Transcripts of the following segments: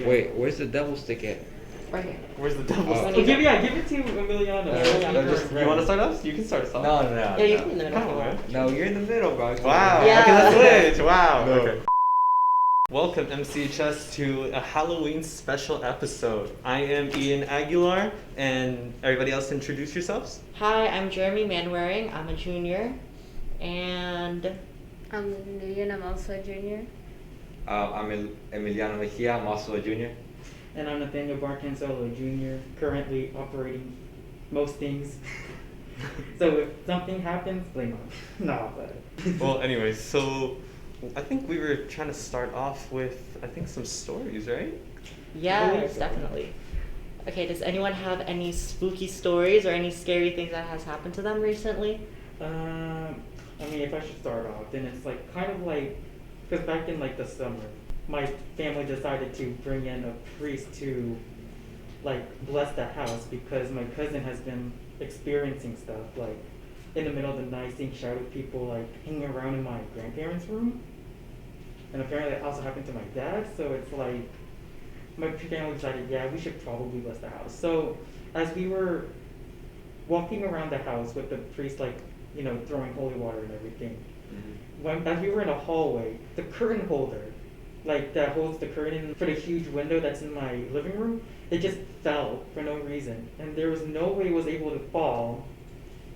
Wait, where's the devil stick at? Right here. Where's the devil stick? give it to Emiliano. You want to start us? You can start us off. No. Yeah, you can be in the middle. Come on, man. No, you're in the middle, bro. Wow. Yeah. Okay, let's switch. Wow. No. Okay. Welcome, MCHS, to a Halloween special episode. I am Ian Aguilar, and everybody else introduce yourselves. Hi, I'm Jeremy Manwaring. I'm a junior. And I'm Nguyen, I'm also a junior. I'm Emiliano Mejia. I'm also a junior. And I'm Nathaniel Barcancel, a junior, currently operating most things. So if something happens, blame us. No, but... Well, anyways, so I think we were trying to start off with, some stories, right? yes, definitely. Okay, does anyone have any spooky stories or any scary things that has happened to them recently? If I should start off, then it's because back in the summer, my family decided to bring in a priest to bless the house because my cousin has been experiencing stuff in the middle of the night, seeing shadow people hanging around in my grandparents' room. And apparently it also happened to my dad, so it's my family decided, yeah, we should probably bless the house. So as we were walking around the house with the priest throwing holy water and everything, as we were in a hallway, the curtain holder that holds the curtain for the huge window that's in my living room, it just fell for no reason. And there was no way it was able to fall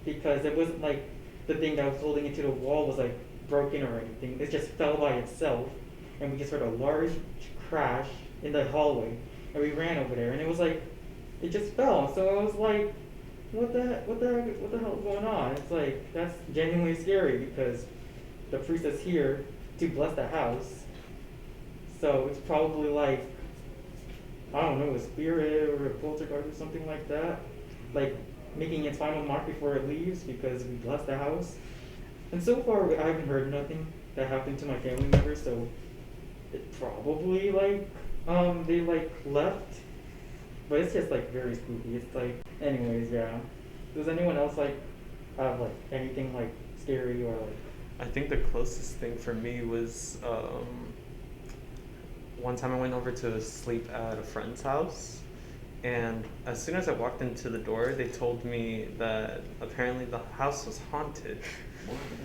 because it wasn't the thing that was holding it to the wall was broken or anything. It just fell by itself. And we just heard a large crash in the hallway. And we ran over there and it was it just fell. So I was what the hell is going on? It's that's genuinely scary because the priest is here to bless the house. So it's probably I don't know, a spirit or a poltergeist or something like that. Making its final mark before it leaves because we blessed the house. And so far I haven't heard nothing that happened to my family members, so it probably they left. But it's just very spooky. It's anyways, yeah. Does anyone else have anything scary or I think the closest thing for me was one time I went over to sleep at a friend's house, and as soon as I walked into the door, they told me that apparently the house was haunted.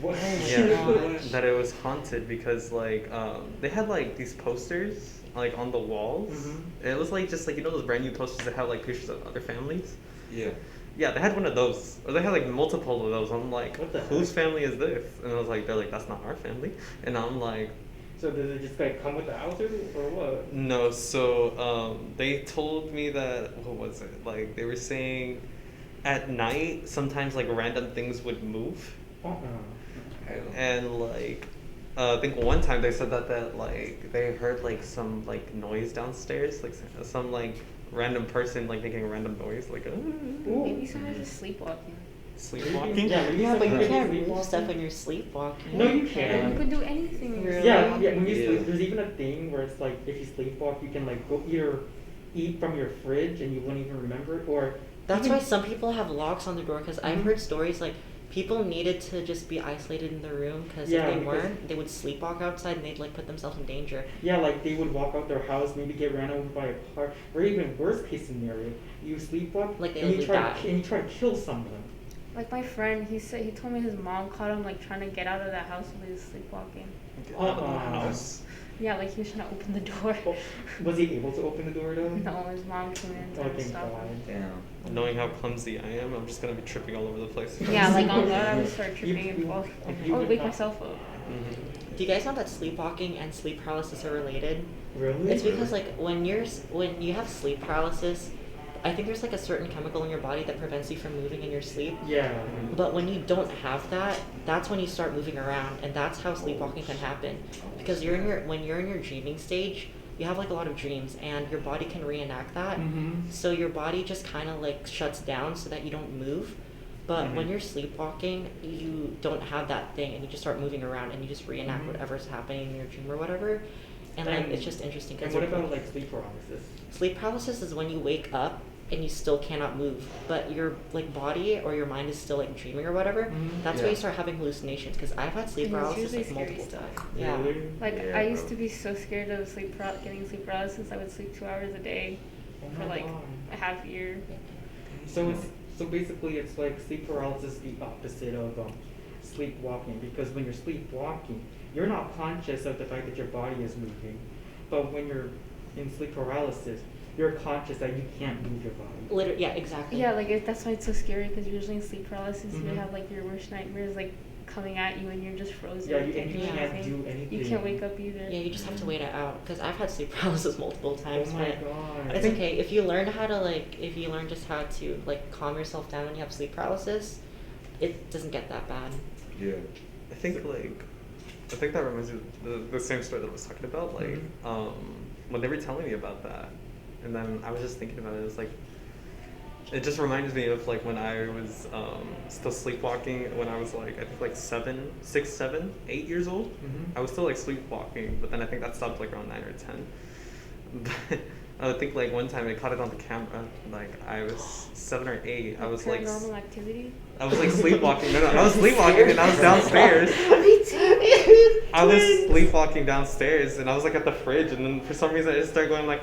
what? Yeah, that it was haunted because they had these posters on the walls. Mm-hmm. It was just those brand new posters that have pictures of other families. Yeah. Yeah, they had one of those, or they had multiple of those. I'm What the whose heck? family is this? And I was they're that's not our family. And I'm So does it just come with the house or what? no. So they told me that, what was it? They were saying at night sometimes random things would move, and I think one time they said that they heard some noise downstairs, some random person making a random noise Maybe someone's just sleepwalking. sleepwalking. Yeah, but you can't sleepwalking. move stuff when you're sleepwalking. No, you You can. could do anything when you're Really? Yeah, when you Yeah. sleep, there's even a thing where it's if you sleepwalk, you can go either eat from your fridge and you wouldn't even remember it, or That's even- why some people have locks on the door because I've heard stories people needed to just be isolated in their room because Yeah, if they because- weren't, they would sleepwalk outside and they'd put themselves in danger. Yeah, they would walk out their house, maybe get ran over by a car, or even worst case scenario, you sleepwalk They and you would try die. and you try to kill someone. My friend, he told me his mom caught him trying to get out of the house when he was sleepwalking. Get out of the house. Yeah, he was trying to open the door. Oh, was he able to open the door though? No, his mom came in and Oh, tried to thank stop God. him. Damn. Knowing how clumsy I am, I'm just gonna be tripping all over the place. Yeah, on God, I would start tripping You- and fall. you I would would wake not- myself up. Do you guys know that sleepwalking and sleep paralysis are related? Really? It's because when you have sleep paralysis, I think there's a certain chemical in your body that prevents you from moving in your sleep. Yeah. But when you don't have that, that's when you start moving around, and that's how sleepwalking can happen. Because when you're in your dreaming stage, you have a lot of dreams, and your body can reenact that. Mm-hmm. So your body just kind of shuts down so that you don't move. But when you're sleepwalking, you don't have that thing, and you just start moving around, and you just reenact whatever's happening in your dream or whatever. And it's just interesting. And what about sleep paralysis? Sleep paralysis is when you wake up and you still cannot move, but your like body or your mind is still like dreaming or whatever. That's Yeah. where you start having hallucinations. Because I've had sleep And it's paralysis usually like scary multiple stuff. times. Yeah. Really? Like Yeah, I used bro. to be so scared of getting sleep paralysis. I would sleep 2 hours a day Oh for my like God. a half year. So basically it's like sleep paralysis is the opposite of sleepwalking, because when you're sleepwalking, you're not conscious of the fact that your body is moving, but when you're in sleep paralysis, you're conscious that you can't move your body. Literally, yeah, exactly. Yeah, like that's why it's so scary, because usually in sleep paralysis Mhm. you have like your worst nightmares like coming at you and you're just frozen. Yeah, you and you can't can't do do anything. You can't wake up either. Yeah, you just have to wait it out. Because I've had sleep paralysis multiple times. Oh my but God. it's okay if you learn how to if you learn just how to like calm yourself down when you have sleep paralysis, it doesn't get that bad. Yeah. I think that reminds me of the same story that I was talking about. Like, when they were telling me about that, and then I was just thinking about it. It's like, it just reminds me of like when I was still sleepwalking when I was like I think like 6, 7, 8 years old. Mhm. I was still like sleepwalking, but then I think that stopped like around 9 or 10. But I think like one time I caught it on the camera. Like I was 7 or 8. I was like Paranormal activity. I was like sleepwalking. No, I was sleepwalking and I was downstairs. Me too. I was sleepwalking downstairs and I was like at the fridge, and then for some reason I just started going like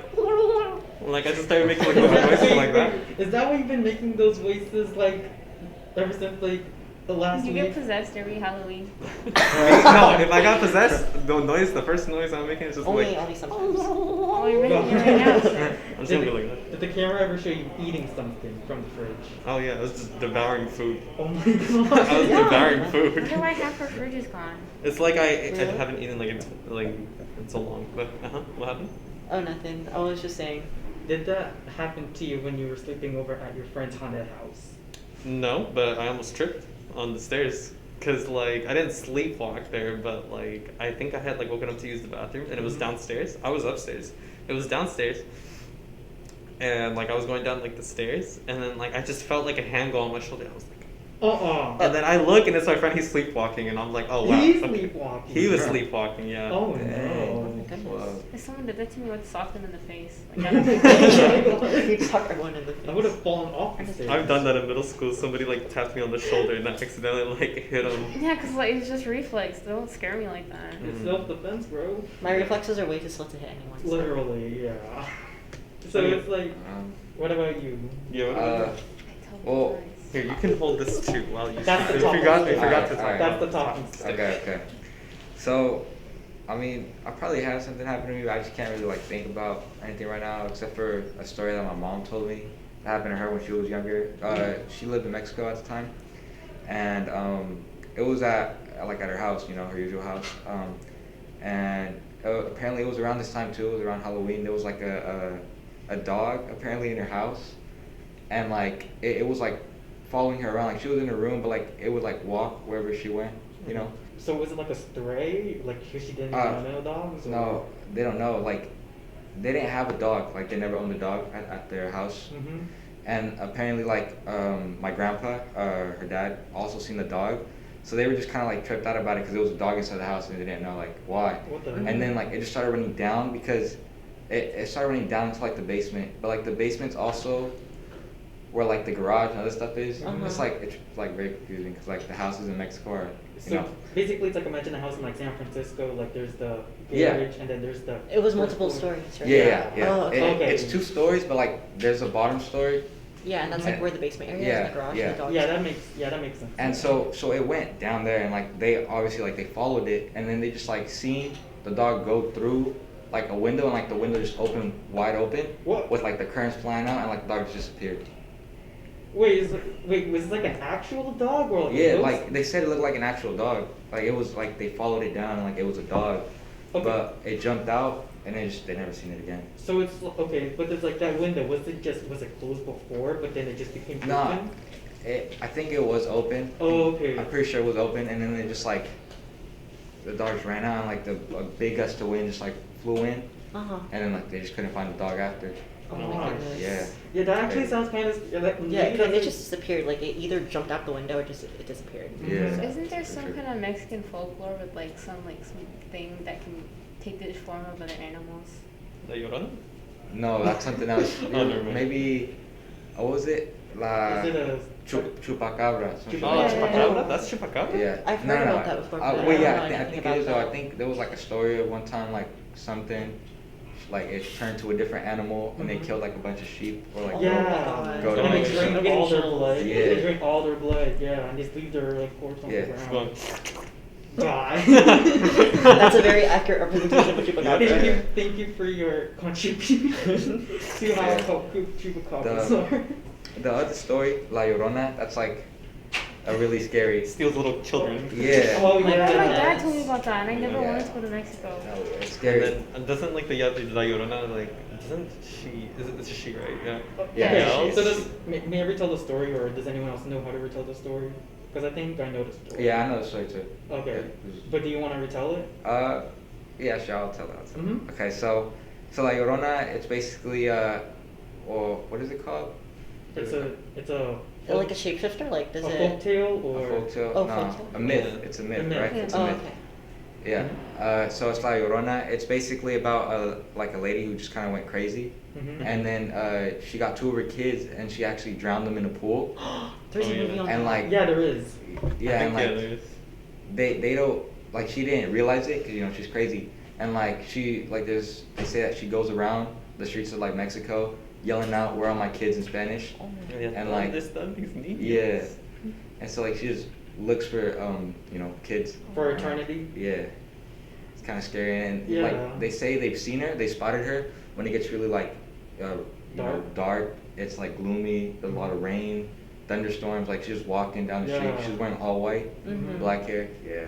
I just started making like little voices like that. Is that why you've been making those voices like ever since like the last You week? get possessed every Halloween. No, if I got possessed, the first noise I'm making is just Only like. sometimes. Oh, you're making it right now. So. I'm just gonna be like that. Did the camera ever show you eating something from the fridge? Oh yeah, I was just devouring food. Oh my God. I was devouring I food. wonder why half her fridge is gone. It's like I Really? haven't eaten like in so long. But what happened? Oh, nothing. I was just saying. Did that happen to you when you were sleeping over at your friend's haunted house? No, but I almost tripped on the stairs. Cause like I didn't sleepwalk there, but like I think I had like woken up to use the bathroom, and it was downstairs. I was upstairs. It was downstairs, and like I was going down like the stairs, and then like I just felt like a hand go on my shoulder. I was like, and then I look, and it's my friend. He's sleepwalking, and I'm like, oh wow. He's okay. sleepwalking. He was sleepwalking, yeah. Oh Dang. no. Wow. If someone did that to me, I would sock them in the face. Like, You suck everyone in the face. I would have fallen off the stairs. I've done that in middle school. Somebody like tapped me on the shoulder, and I accidentally like hit him. yeah, because like, it's just reflex. Don't scare me like that. It's self-defense, bro. My reflexes are way too slow to hit anyone. so- Literally, yeah. So Okay. it's like, what about you? Yeah. What Uh, about it? I tell well, lies. Here, you can hold this too while you. That's the we talking forgot. We stick. forgot to talk. Alright, That's the about talking stick. Okay. So, I mean, I probably have something happen to me, but I just can't really like think about anything right now, except for a story that my mom told me that happened to her when she was younger. She lived in Mexico at the time, and it was at her house, her usual house. And apparently it was around this time too. It was around Halloween. There was like a dog apparently in her house, and like it was like following her around. Like she was in her room, but like it would like walk wherever she went. So was it like a stray? Like she didn't know dogs? Or? No, they don't know. Like, they didn't have a dog. Like, they never owned a dog at their house. Mm-hmm. And apparently, like, my grandpa, her dad, also seen the dog. So they were just kind of like tripped out about it because it was a dog inside the house and they didn't know like why. What the? And then like it just started running down because it started running down into like the basement. But like the basement's also where like the garage and other stuff is. It's like very confusing because like the houses in Mexico are. So basically, it's like imagine a house in like San Francisco. Like there's the Yeah. garage, and then there's the. It was multiple first floor. stories, right? Yeah. Oh, okay. It's 2 stories, but like there's a bottom story. Yeah, and that's like And- where the basement area is, yeah, and the garage, yeah. and the dog. Yeah, that makes sense. And so it went down there, and like they obviously like they followed it, and then they just like seen the dog go through like a window, and like the window just opened wide open. What? With like the currents flying out, and like the dog just disappeared. Wait, was it like an actual dog or like a Yeah, ghost? like they said it looked like an actual dog. Like it was like they followed it down, and like it was a dog, Okay. but it jumped out, and they never seen it again. So it's okay, but there's like that window. Was it closed before, but then it just became Nah, open? I think it was open. Oh, okay. I'm pretty sure it was open, and then they just like the dog just ran out, and like a big gust of wind just like flew in, Uh-huh. and then like they just couldn't find the dog after. Oh Oh, my goodness. Yeah. Yeah, that actually sounds kind of. Yeah, Yeah, maybe and that's it just disappeared. Like it either jumped out the window or just it disappeared. Yeah. So isn't there for some sure. kind of Mexican folklore with like some thing that can take the form of other animals? La Llorona? No, that's something else. Oh, never mind. Maybe what was it? La Is it a Chupacabra. some shit Oh, like that. chupacabra? That's chupacabra? Yeah. I've No, heard no, about that before, no. but I Well, don't yeah, know I anything think about it is. Though. I that. think there was like a story of one time, like something, like it turned to a different animal, and they killed like a bunch of sheep or like Oh yeah. my God. goat. And they or drink something. all their chills. blood. Yeah. They drink all their blood, yeah, and just leave their like corpse on Yeah. the It's ground. going, Die. That's a very accurate representation of chupacabra. Thank you for your contribution to how Yeah. chupacabras The- are. The other story, La Llorona, that's like a really scary. steals little children. Yeah. Oh My yeah. dad told me about that, and I never Yeah. wanted to go to Mexico. No, it's And scary. then doesn't like the La Llorona like doesn't she? It's a she, right? Yeah. Yeah, Okay, she's- so may I retell the story, or does anyone else know how to retell the story? Because I think I know the story. Yeah, I know the story too. Okay. Yeah. But do you want to retell it? Yeah, sure, I'll tell it. Mhm. Okay, so La Llorona, it's basically or what is it called? It's a Is it like a shapeshifter? Like, does a it? folktale A or folktale? Oh, No, folktale? a myth. Yeah. It's a myth, A myth. right? Yeah. It's a Oh, myth. okay. Yeah. So it's La Llorona. It's basically about a lady who just kind of went crazy, Mhm. and then she got two of her kids, and she actually drowned them in a pool. There's Oh, a yeah. movie on And that. like Yeah, there is. yeah, and like there's. they don't like she didn't realize it because she's crazy, and like she like there's they say that she goes around the streets of like Mexico yelling out "Where are my kids" in Spanish. Oh my God. And, like, these needs. Yeah, and so like she just looks for kids. For eternity. Yeah, it's kind of scary, and Yeah. like they say they've seen her, they spotted her when it gets really like dark. It's like gloomy, there's a lot of rain, thunderstorms. Like she's just walking down the street. Yeah. She's wearing all white, Mhm. black hair. Yeah,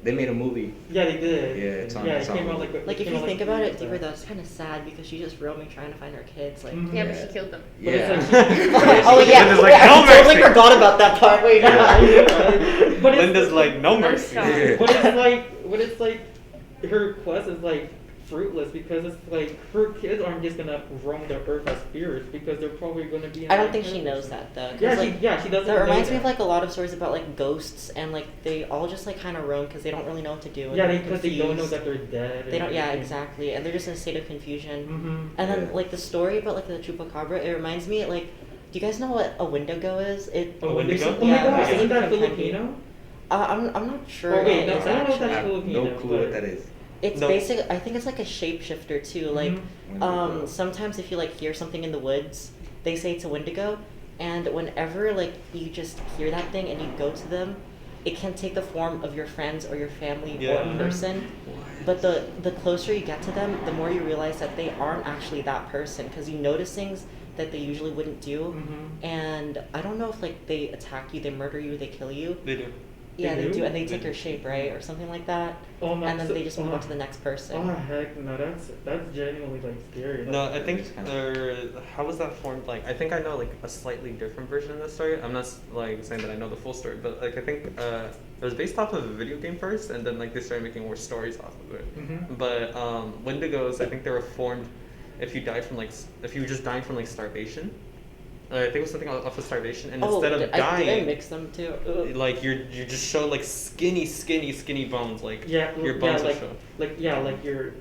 they made a movie. Yeah, they did. Yeah, it's on- Yeah, it's it came on- out like. Like, it if came you out, think like, about 2 it years deeper, back. that's kind of sad because she's just roaming trying to find her kids. Like, Mhm. Yeah, Yeah. but she killed them. But it's Yeah. like- oh yeah, Linda's like, wait, "No I totally mercy." forgot about that part. Wait, Yeah, but it's, Linda's like, no Nice mercy. job. Yeah. but it's like her quest is like fruitless because it's like her kids aren't just gonna roam the earth as spirits because they're probably gonna be. In I don't like think she heaven. knows that though. 'cause, Yeah, like, she doesn't. that know reminds me that. of like a lot of stories about like ghosts and like they all just like kind of roam because they don't really know what to do. and Yeah, they're because they don't know confused. that they're dead. They don't. Yeah, exactly, and they're just in a state of confusion. Mm-hmm. And then Yeah. like the story about like the chupacabra, it reminds me like, do you guys know what a Wendigo is? It. Oh, Wendigo? Oh my Yeah, gosh, it's isn't that kind of Filipino? I'm not sure. Oh, wait, it no, is I don't know if I actually. that's have Filipino, no clue but- what that is. It's No. basic. I think it's like a shapeshifter too. Like, Wendigo. sometimes if you like hear something in the woods, they say it's a Wendigo, and whenever like you just hear that thing and you go to them, it can take the form of your friends or your family or Yeah. a person. But the closer you get to them, the more you realize that they aren't actually that person because you notice things that they usually wouldn't do. Mhm. And I don't know if like they attack you, they murder you, they kill you. They do. Yeah, They they do? do, and they They take do. your shape, right, or something like that. Oh my. And then so- they just move on to the next person. Oh heck no, that's genuinely like scary. No, I think It's kinda- how was that formed? Like, I think I know like a slightly different version of the story. I'm not like saying that I know the full story, but like I think it was based off of a video game first, and then like they started making more stories off of it. Mhm. But Wendigos, I think they were formed if you died from like if you just died from like starvation. I think it was something off of starvation, and instead of did I dying, mix them too? Ugh. like you just show like skinny bones, like Yeah, your yeah, bones will like, show. like you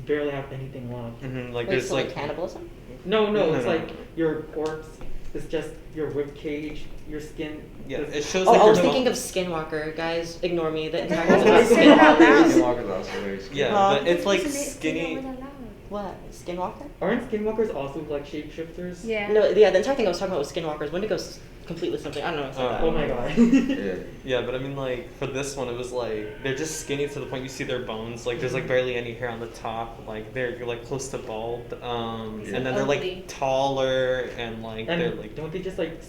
barely have anything left. Like Wait, there's so like like cannibalism? No, No, it's no. like your corpse is just your rib cage, your skin. yeah, is- it shows Oh, like I your was bone- thinking of Skinwalker, guys. Ignore me. The entire That's time what about I said it out loud. Skinwalker. Skinwalker's also very scary. Yeah, Huh? but it's like Isn't it- say skinny. that word out loud? What? Skinwalker? Aren't skinwalkers also like shapeshifters? Yeah. No, yeah, the entire thing I was talking about was Skinwalkers. Wendigo's completely something. I don't know. It's like Oh. Oh that. my god. Yeah. Yeah, but I mean, like for this one, it was like they're just skinny to the point you see their bones. Like there's like barely any hair on the top. Like they're like close to bald. Yeah. And then they're Ugly. like taller and like And they're like don't they just like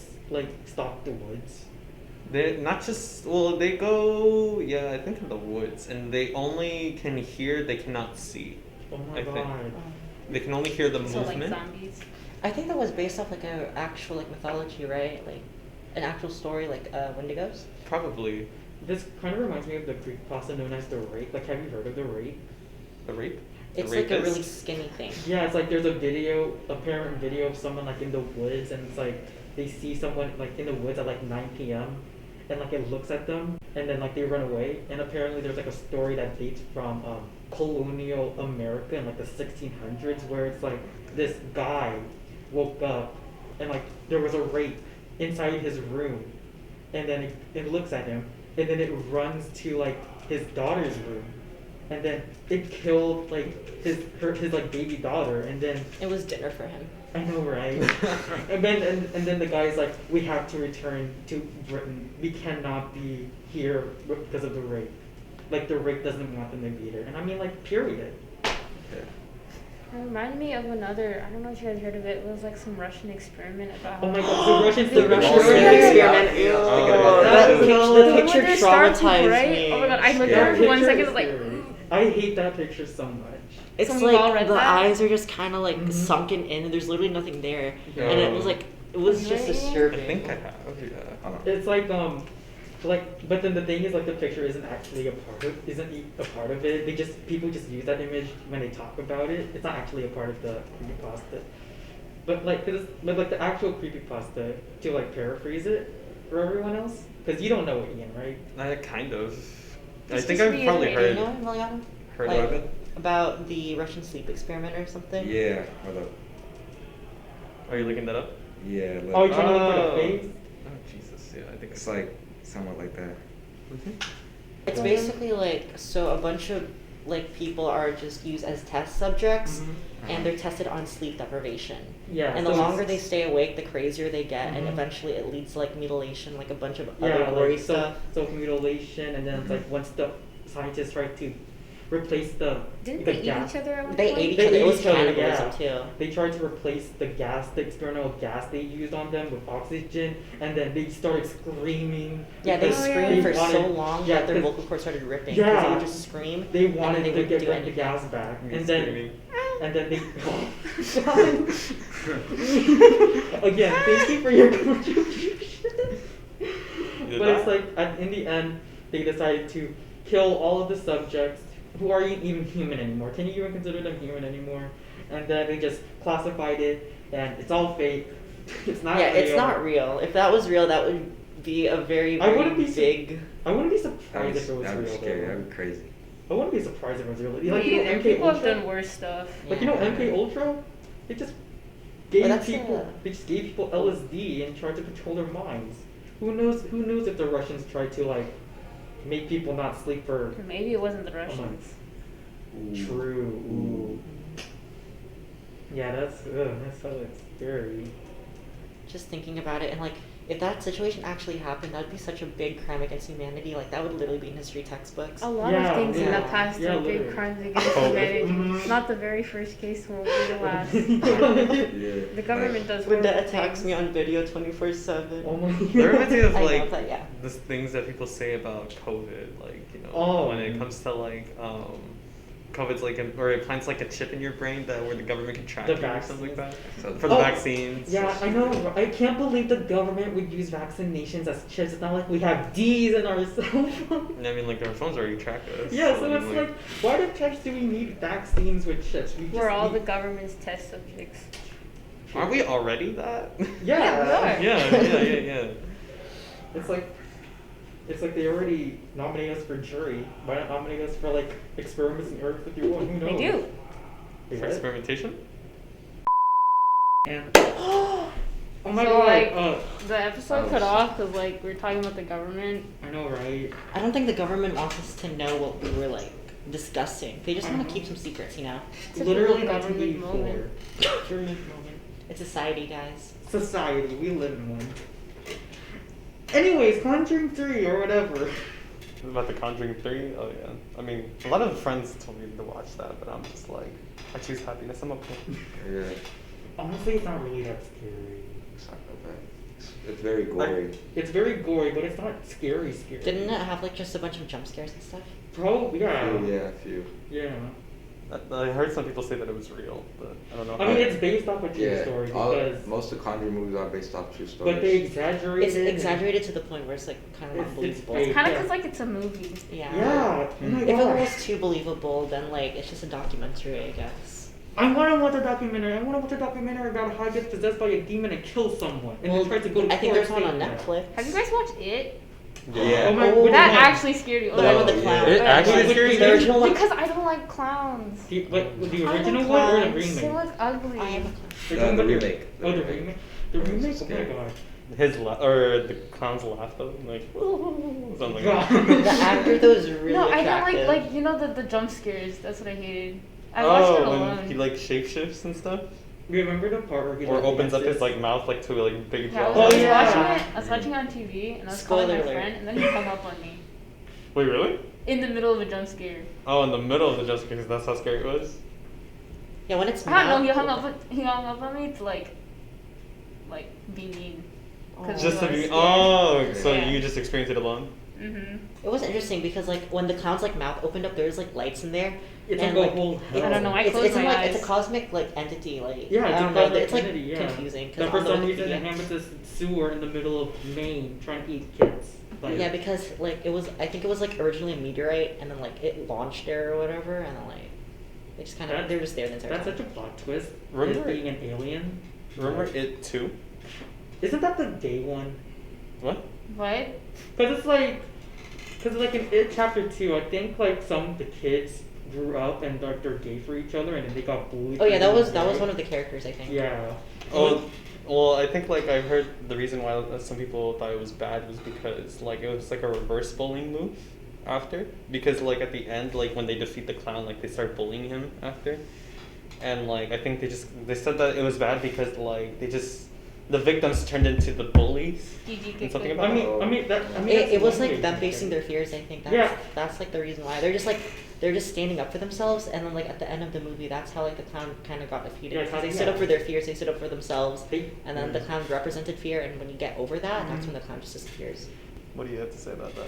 stalk the woods? they not just well they go yeah I think in the woods and they only can hear they cannot see. Oh my I think. god. They can only hear the So like movement. zombies. I think that was based off like a actual like mythology, right? Like an actual story, like Wendigos. Probably This kind of reminds me of the Greek pasta known as the rape. Like, have you heard of the rape? the rape. It's the like a really rapist? skinny thing. Yeah, it's like there's a parent video of someone like in the woods, and it's like they see someone like in the woods at like 9 p.m. and like it looks at them, and then like they run away. And apparently there's like a story that dates from colonial America in like the 1600s, where it's like this guy woke up and like there was a rape inside his room, and then it looks at him, and then it runs to like his daughter's room, and then it killed like his like baby daughter, and then It was dinner for him. I know, right? and then the guy's like, we have to return to Britain. We cannot be here because of the rape. Like the rape doesn't want them to be here, and I mean like period. It reminded me of another. I don't know if you guys heard of it. It was like some Russian experiment about. Oh my God, the Russians, The Russian experiment. experiment. Ew. Oh, That no. the picture When they're starting to traumatized break- me. Oh my God, I looked Yeah. at it for 1 Picture second. is I was like, scary. I hate that picture so much. It's So we've all like read the that? eyes are just kind of like Mhm. sunken in, and there's literally nothing there, Yeah. and it was like it was Have you just read it yet? I disturbing. think I have. Yeah. I don't know. It's like, but then the thing is, like, the picture isn't actually a part of it. People just use that image when they talk about it. It's not actually a part of the creepypasta. But like the actual creepypasta, to like paraphrase it for everyone else, because you don't know it, Ian, right? Kind of. I Just think to I've probably Do you heard know Emiliano? heard Like, of it. about the Russian sleep experiment or something? Yeah. Hold up. Are you looking that up? Yeah. Look. Oh, you're trying to look for the Oh. face? Oh Jesus, yeah, I think It's like somewhat like that. It's basically like, so a bunch of like people are just used as test subjects, Mhm. and they're tested on sleep deprivation. Yeah. And so the it's- longer they stay awake, the crazier they get, and Mhm. eventually it leads to like mutilation, like a bunch of Yeah, other gory like, stuff. so mutilation, and then it's like once the scientists try to replace didn't the they eat gas. each other at one They point? ate each They other. It ate was each other, cannibalism yeah. too. They tried to replace the gas, the experimental gas they used on them with oxygen, and then they started screaming. Yeah, they because screamed for wanted- so long yeah, that their 'cause vocal cords started ripping. Because Yeah. they would just scream. They and wanted they to wouldn't get do the anything. gas back, Me and then screaming. they. Again, thank you for your contribution. did But it's that? like in the end, they decided to kill all of the subjects who aren't even human anymore. Can you even consider them human anymore? And then they just classified it, and it's all fake. It's not. Yeah, it's real. not real. If that was real, that would be a very, I very wouldn't be big. I wouldn't be That'd surprised be, if it was that'd be real. scary. though. That'd be crazy. I wouldn't be surprised if it was real. Me Like, you know, either. MK People have Ultra? done worse stuff. Like, you know, Yeah. MK Ultra? They just But gave that's people. They just gave people LSD and tried to control their minds. Who knows? Who knows if the Russians tried to like make people not sleep for Or maybe it wasn't the a Russians. month? Ooh. True. Ooh. Yeah, that's so scary. Just thinking about it, and like, if that situation actually happened, that would be such a big crime against humanity. Like, that would literally be in history textbooks. A lot Yeah, of things in the yeah. past Yeah, are big literally. crimes against Oh, humanity. mhm. It's not the very first case, won't be the last. Yeah. The government does When that horrible attacks things. me on video 24/7. Oh my That reminds me of I know, like but yeah. the things that people say about COVID, like Oh. when it comes to like COVID's like or it plants like a chip in your brain that where the government can track The you or something like that. So- For the Oh, vaccines. Yeah, I know. I can't believe the government would use vaccinations as chips. It's not like we have D's in our cell phone. I mean, like our phones already track us. Yeah, so I it's mean, like, why the heck do we need vaccines with chips? We We're all the need- government's test subjects. aren't we already that? Yeah. we are. yeah. It's like they already nominate us for jury. Why not nominate us for like experiments in Earth 51? Who knows? They do. They For what? experimentation? And oh my So, god! like, the episode cut Oh. off because like we're talking about the government. I know, right? I don't think the government wants us to know what we were like discussing. They just want Mhm. to keep some secrets, you know. Typical Literally government 1984. moment. Government moment. It's society, guys. Society, we live in one. Anyways, Conjuring 3 or whatever. About the Conjuring 3? Oh yeah. I mean, a lot of friends told me to watch that, but I'm just like, I choose happiness. I'm okay. Yeah. Honestly, it's not really that scary. It's not that bad. It's very gory. It's very gory, but it's not scary. Didn't it have like just a bunch of jump scares and stuff? Probably, yeah. Few, yeah, a few. Yeah. I heard some people say that it was real, but I don't know. I mean, it's based off a true Yeah. story All, because, most of the Conjuring movies are based off true stories. but they exaggerated. It's exaggerated to the point where it's like kind of It's unbelievable. fake. Kind of Yeah. because like it's a movie. Yeah. Yeah. Oh my If it gosh. was too believable, then like it's just a documentary, I guess. I want to watch a documentary. I want to watch a documentary about how he gets possessed by a demon and kills someone, and then tries to go to I think court there's one on saying that. Netflix. Have you guys watched it? Yeah. Oh my, Oh, which That one? actually scared you. The one with the yeah. clown. It actually Which- scares which- The you? original one. Because I don't like clowns. The I original like one or the clowns. remake? They look ugly. I am a clown. You're The talking about remake. Oh, the remake. The That was remake. Oh scary. my god. His or the clown's laugh though, like something. The actor though is really No, I attractive. don't like you know the jump scares. That's what I hated. I watched it Oh, alone. when he like shapeshifts and stuff, You remember the part where he or like, opens up dances? his like mouth like to like big Yeah, I jaw. was, Oh, yeah. watching it. I was watching it on TV, and I was calling my Spoiler alert. friend, and then he hung up on me Wait, really? in the middle of a jump scare. Oh, in the middle of the jump scare, 'cause that's how scary it was. Yeah, when it's I don't know. He not- hung up on me to like be mean. Oh. Just to I was be. scared. Oh, so Yeah. you just experienced it alone. Mhm. It was interesting because like when the clown's like mouth opened up, there's like lights in there. It's and, like a whole it- I don't know, I it's, closed it's my like eyes. it's a cosmic like entity. Like Yeah, I it's a don't know. cosmic It's like entity, yeah. confusing. 'Cause Then for on the some reason, Wikipedia- him with this sewer in the middle of Maine trying to eat kids. Like, Yeah, because like it was, I think it was like originally a meteorite, and then like it launched there or whatever, and then like they just kind of That's- they're just there the entire that's time. such a plot twist. Remember- It being an alien. Remember it too? Isn't that the gay one? What? What? Because it's like in It Chapter 2, I think like some of the kids grew up and they're gay for each other, and then they got bullied. Oh yeah, for being that was gay. one of the characters I think. Yeah. Oh, well, I think like I've heard the reason why some people thought it was bad was because like it was like a reverse bullying move after, because like at the end, like when they defeat the clown, like they start bullying him after, and like I think they said that it was bad because like the victims turned into the bullies. GG And something kicked about It was that's like them one way facing to their fears. I think that's Yeah. that's like the reason why they're just standing up for themselves, and then like at the end of the movie, that's how like the clown kind of got defeated Yeah, because they yeah. stood up for their fears, they stood up for themselves, They- and then the clown represented fear, and when you get over that, that's Mhm. when the clown just disappears. What do you have to say about that?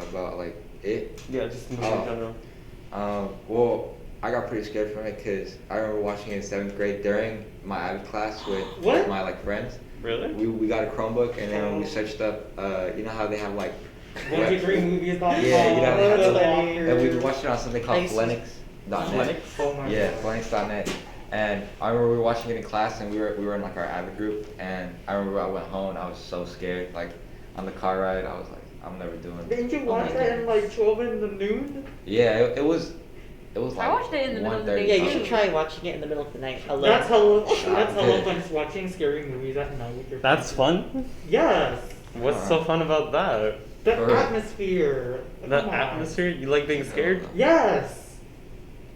About like it. Yeah, just in Oh. general. Well, I got pretty scared from it because I remember watching it in 7th grade during my Avid class with What? my like friends. Really? We got a Chromebook and then we searched up. You know how they have like. 123movies.com. Yeah, you know, that's the funny. locker. And we were watching it on something called Nice. Phoenix.net. Oh my Yeah, god. Phoenix.net. And I remember we were watching it in class and we were in like our Avid group and I remember I went home and I was so scared. Like on the car ride, I was like, I'm never doing it. Didn't you Oh watch my that in like 12 in the noon? Yeah, it was like I watched it in the middle of the 1:30 day, Yeah, you too. should try watching it in the middle of the night alone. That's hella Yeah. fun, just watching scary movies at night with your That's friends. fun. Yes. What's so fun about that? The Or- atmosphere. The Come on. atmosphere? You like being scared? Yes.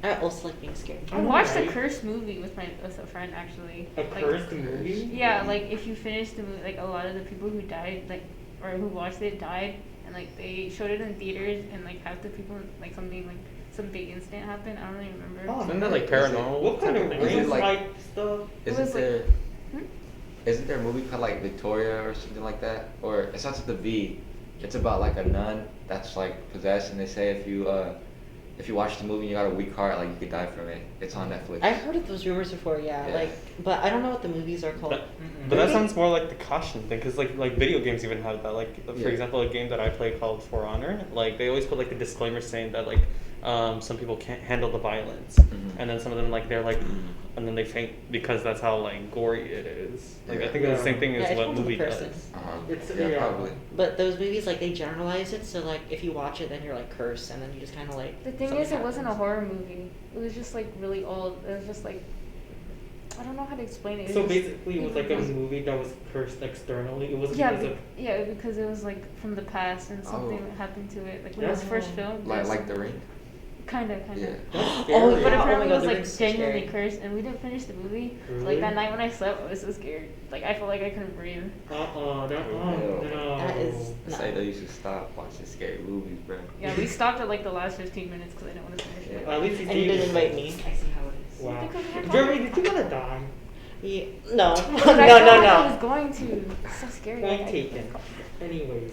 I also like being scared. I watched a cursed movie with a friend actually. A Like, cursed movie? Yeah, like if you finish the movie, like a lot of the people who died, like or who watched it died, and like they showed it in theaters, and like half the people, like something like some big incident happened. I don't really remember. Oh, Isn't that like Is it- paranormal? What kind of type Is it race like- type stuff? Isn't was like- there Hmm? isn't there a movie called like Victoria or something like that? Or it starts with the V. It's about like a nun that's like possessed and they say if you watch the movie and you got a weak heart, like you could die from it. It's on Netflix. I've heard of those rumors before, yeah. Yeah. Like, but I don't know what the movies are called. But that sounds more like the caution thing, because like video games even have that. Like for Yeah. example, a game that I play called For Honor, like they always put like a disclaimer saying that like some people can't handle the violence, Mhm. and then some of them like they're like, and then they faint because that's how like gory it is. Like I think it's the same thing Yeah, as it what depends on movie the does. person. It's- yeah, yeah. probably. But those movies, like, they generalize it, so, like, if you watch it, then you're, like, cursed, and then you just kind of, like... The thing something is, it wasn't a happens. horror movie. It was just like really old. It was just like I don't know how to explain it. It So was basically, it was like a just- movie that was cursed externally. It wasn't Yeah, because of. yeah, because it was like from the past and something Oh. happened to it. Like when it was first Oh. filmed. Like The Ring. Kind of. Yeah. That's Oh, scary. But yeah. apparently my God, it The was Ring's so like genuinely scary. cursed, and we didn't finish the movie. So, Really? like that night when I slept, I was so scared. Like I felt like I couldn't breathe. No. That is- I No. say that you should stop watching scary movies, bro. Yeah, we stopped at like the last 15 minutes because I didn't want to finish it. At least And you didn't invite me. I see how it is. Wow. Because we're Jeremy, talking did you want to die? Yeah. No. no, Because I felt like I was no. going to. It's so scary. Point like, taken. Anyways,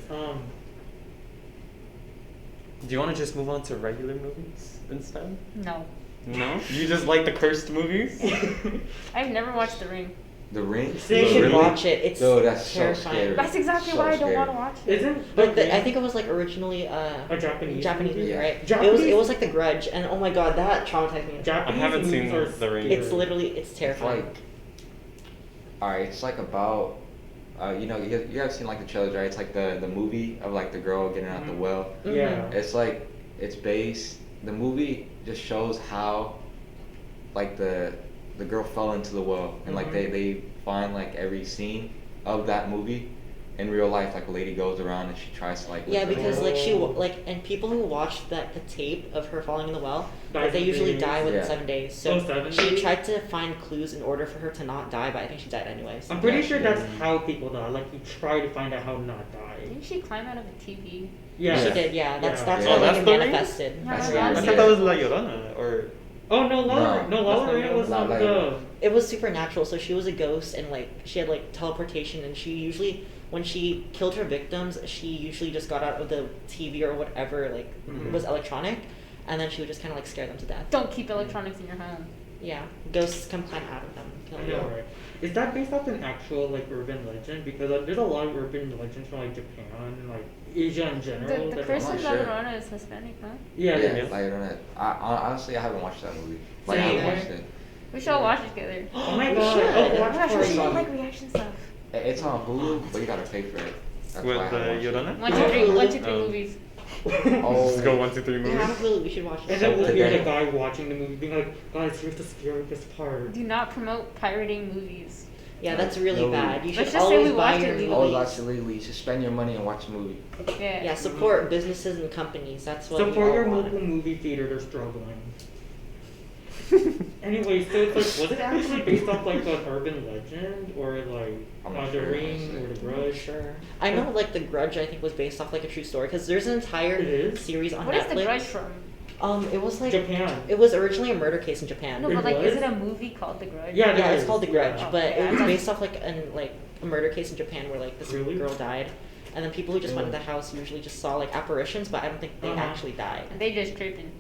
Do you want to just move on to regular movies instead? No. No? You just like the cursed movies? I've never watched The Ring. The Ring. You See, should Really? watch it. It's Dude, that's so terrifying. scary. That's exactly So why I don't scary. want to watch it. isn't Like The I Ring think it was like originally a Japanese Japanese movie, Yeah. right? It was Japanese- like The Grudge, and oh my god, that traumatized me. Japanese I haven't seen movies are The Ring. scary. It's literally it's It's terrifying. like, alright, it's like about you have seen like the trailers, right? It's like the movie of like the girl getting out the well. Yeah. It's like it's based. The movie just shows how like the girl fell into the well, and like they find like every scene of that movie in real life. Like a lady goes around and she tries to like Yeah, lift her because hand. and people who watch the tape of her falling in the well, Dies they in usually days. die within Yeah. 7 days. So 7 she days? tried to find clues in order for her to not die, but I think she died anyways. I'm pretty Yeah, sure she that's did. how people die. Like you try to find out how to not die. Didn't she climb out of a TV? Yeah. She did, yeah. That's Yeah. that's Yeah. how Oh, like, that's it the ring? manifested. Yeah, That's my the mom I ring. thought that was La Llorona, or Oh no, La No. Llorona was Not on La the. Llorona. It was supernatural, so she was a ghost and like she had like teleportation, and she usually when she killed her victims, she usually just got out of the TV or whatever like was electronic, and then she would just kind of like scare them to death. Don't keep electronics in your home. Yeah, ghosts can climb out of them. Kill I them. know, right? Is that based off an actual like urban legend? Because there's a lot of urban legends from like Japan and like Asia in general. The that- person not La sure. Llorona is Hispanic, huh? Yeah, Yeah, yeah. like I don't know. Honestly, I haven't watched that movie. Like I Same. haven't watched it. We should all watch it together. Oh my We god! should. I'll Oh watch my gosh, for we should you. all like reaction stuff. It's on Hulu, but you gotta pay for it. That's why I with the haven't watched it. Llorona. 1, 2, 3, 1, 2, 3 Oh. movies. Oh. Just go 1, 2, 3 movies. Yeah, really, we should watch And it. then we'll Okay. hear the guy watching the movie being like, guys, here's the scariest part. Do not promote pirating movies. Yeah, that's really No. bad. You should Let's just say always we buy watched your it movies. Oh, that's illegal. You should spend your money and watch a movie. Yeah. Yeah, support businesses and companies. That's what we Support all your want. local movie theater, they're struggling. Anyway, so it's like, was it actually based off like an urban legend or like I'm not The sure, Ring honestly. or The I'm not Grudge? sure. I know like the Grudge I think was based off like a true story because there's an entire It is? series on What is Netflix. the Grudge from? It was like Japan. it was originally a murder case in Japan. No, It but like, is was? it a movie called The Grudge? Yeah, Yeah, there it's is, called The Grudge, yeah. but Okay, it was I- based off like a murder case in Japan where like this Really? girl died, and then people who just went to the house usually just saw like apparitions, but I don't think they Uh-huh. actually died. And they just tripping.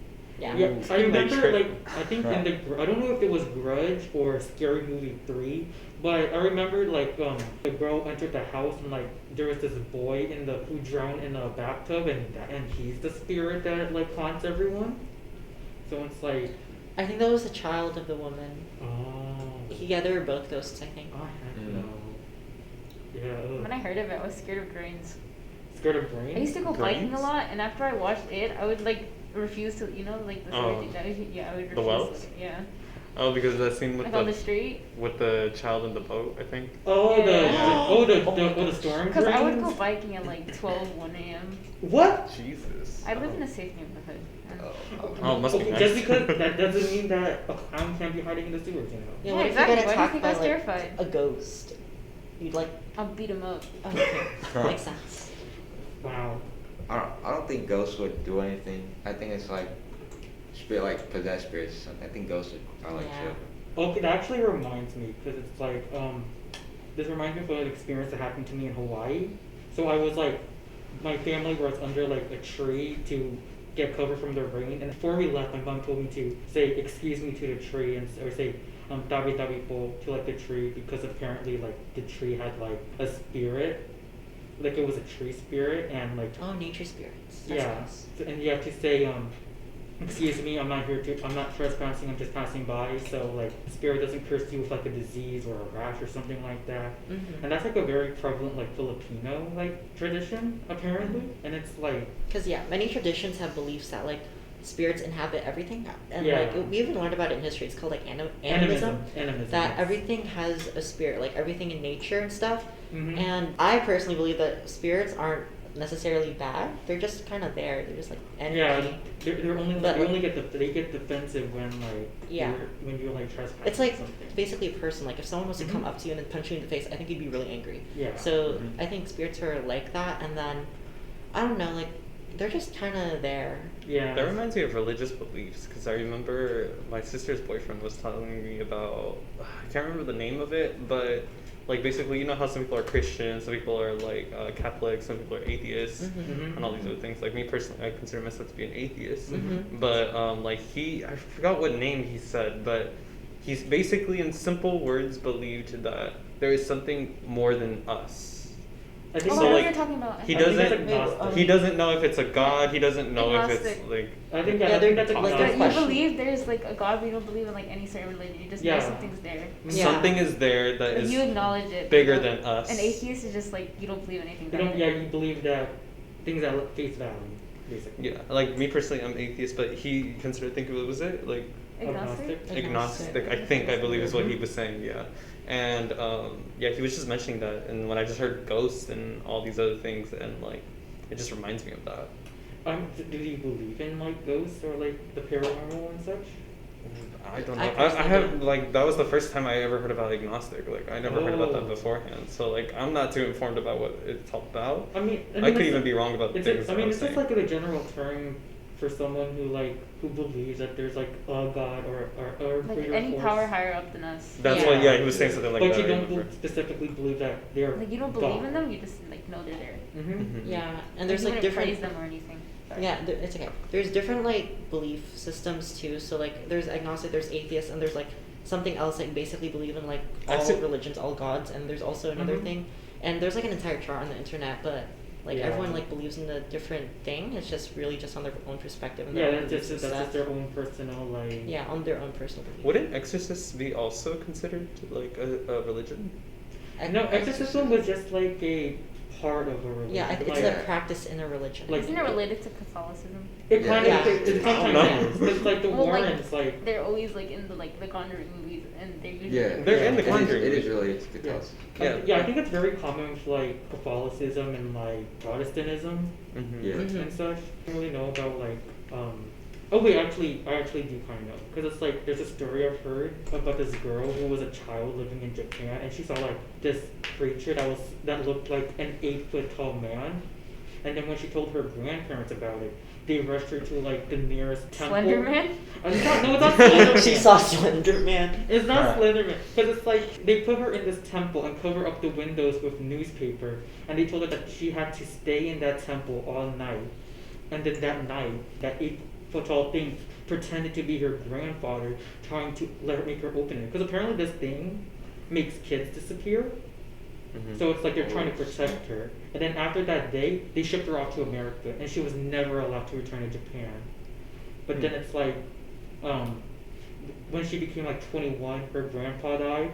Yeah. Yeah, I remember Like, like I think in the I don't know if it was Grudge or Scary Movie 3, but I remember like the girl entered the house and like there was this boy who drowned in a bathtub and he's the spirit that like haunts everyone. So it's like I think that was the child of the woman. oh Yeah, they were both ghosts, I think. oh heck Mm. no. Yeah. When I heard of it, I was scared of drains. Scared of brains? I used to go biking a Drains? lot, and after I watched it, I would like refuse to, like the sort of Oh. thing that I would refuse. The wells? To, yeah. Oh, because that scene with Like on the the street. with the child in the boat, I think. Oh Yeah. the storm Because I would go drains? biking at like 12, 1 a.m. What? Jesus. I live in a safe neighborhood. Oh, must be Okay, nice. just because that doesn't mean that a clown can't be hiding in the sewers, you know. Yeah, Yeah, what exactly. if you Why get do you attacked think by I was like terrified? a ghost? You'd like I'll beat him up. oh, okay. Makes sense. Wow. I don't think ghosts would do anything. I think it's like spirit, like possessed spirits or something. I think ghosts are like Yeah. chill. Okay, that actually reminds me because it's like this reminds me of an experience that happened to me in Hawaii. So I was like, my family was under like a tree to get cover from the rain, and before we left, my mom told me to say "excuse me" to the tree or say "tabi tabi po" to like the tree because apparently like the tree had like a spirit, like it was a tree spirit, and like Oh, nature spirits. That's yeah, nice. and you have to say, excuse me, I'm not trespassing, I'm just passing by. So like, spirit doesn't curse you with like a disease or a rash or something like that. Mhm. And that's like a very prevalent like Filipino like tradition apparently. And it's like, Because yeah, many traditions have beliefs that like spirits inhabit everything, and Yeah. like we even learned about it in history. It's called like animism. Animism. That yes. everything has a spirit, like everything in nature and stuff. Mhm. And I personally believe that spirits aren't necessarily bad. They're just kind of there. They're just like energy. Yeah, they're only But, they like- only they get defensive when like Yeah. when you're like trespassing. It's like something. basically a person. Like if someone was to come Mhm. up to you and then punch you in the face, I think you'd be really angry. Yeah. So Mhm. I think spirits are like that, and then I don't know, like they're just kind of there. Yeah. That reminds me of religious beliefs because I remember my sister's boyfriend was telling me about I can't remember the name of it, but like basically you know how some people are Christians, some people are like Catholics, some people are atheists, Mhm. and all these other things. Like me personally, I consider myself to be an atheist, Mhm. but like I forgot what name he said, but he's basically in simple words believed that there is something more than us. I think Oh, So, I know like, what you're talking about. He I think that's doesn't. agnostic. He doesn't know if it's a god. He doesn't know if it's Agnostic. like. I think Yeah, I think they're that's like Like, agnostic. you question. believe there's like a god, but you don't believe in like any certain religion. You just know Yeah. something's there. Yeah. Something is there that Like, is you acknowledge it. bigger but than us. An atheist is just like you don't believe anything. You don't, yeah, you believe that things at face value, basically. Yeah, like me personally, I'm atheist, but he considered. Think it was it like Agnostic. agnostic. I believe is what he was saying. Yeah, and yeah, he was just mentioning that, and when I just heard ghosts and all these other things, and like it just reminds me of that. Do you believe in like ghosts or like the paranormal and such? I don't I know. I personally have don't. like that was the first time I ever heard about agnostic. Like I never heard about that Oh. beforehand. So like I'm not too informed about what it's all about. I mean, I could it's- even be wrong about the it's things. I mean, that it's I'm just saying. like a general term for someone who believes that there's like a god or a Like greater any force. power higher up than us. That's Yeah. what. Yeah, he was saying something like but that. you I don't remember. specifically believe that they're Like you don't believe in them, you just like know they're there. Mm-hmm. Yeah, and there's you like wouldn't different. praise them or anything. Sorry. Yeah, it's okay. There's different like belief systems too. So like there's agnostic, there's atheist, and there's like something else like basically believe in like all Actually- religions, all gods, and there's also another Mhm. thing. And there's like an entire chart on the internet, but like Yeah. everyone like believes in a different thing. It's just really just on their own perspective and Yeah, their own that's beliefs just and that's stuff. just their own personal like. Yeah, on their own personal belief. Wouldn't exorcists be also considered like a religion? No, exorcism was just like a part of a religion. Yeah, it's like, a practice in a religion. Like- Isn't it related to Catholicism? It kind Yeah. of it sometimes No. is. It's like the Well, like, Warrens, like They're always like in the Conjuring movies, and they're usually Yeah, like, They're in the It is- Conjuring. It is related to yeah. Catholicism. Yeah. I think it's very common with like Catholicism and like Protestantism Mm-hmm. Yeah. Mhm. and such. I don't really know about like oh wait, I actually do kind of know because it's like there's a story I've heard about this girl who was a child living in Japan and she saw like this creature that looked like an 8-foot tall man, and then when she told her grandparents about it, they rushed her to like the nearest temple. Slender Man. It's not Slender She Man. saw Slender Man. It's not Right. Slenderman, because it's like they put her in this temple and cover up the windows with newspaper, and they told her that she had to stay in that temple all night. And then that night, that 8-foot tall thing pretended to be her grandfather, trying to make her open it. Because apparently this thing makes kids disappear. Mm-hmm. So it's like they're trying to protect her. And then after that day, they shipped her off to America, and she was never allowed to return to Japan. But then it's like, when she became like 21, her grandpa died,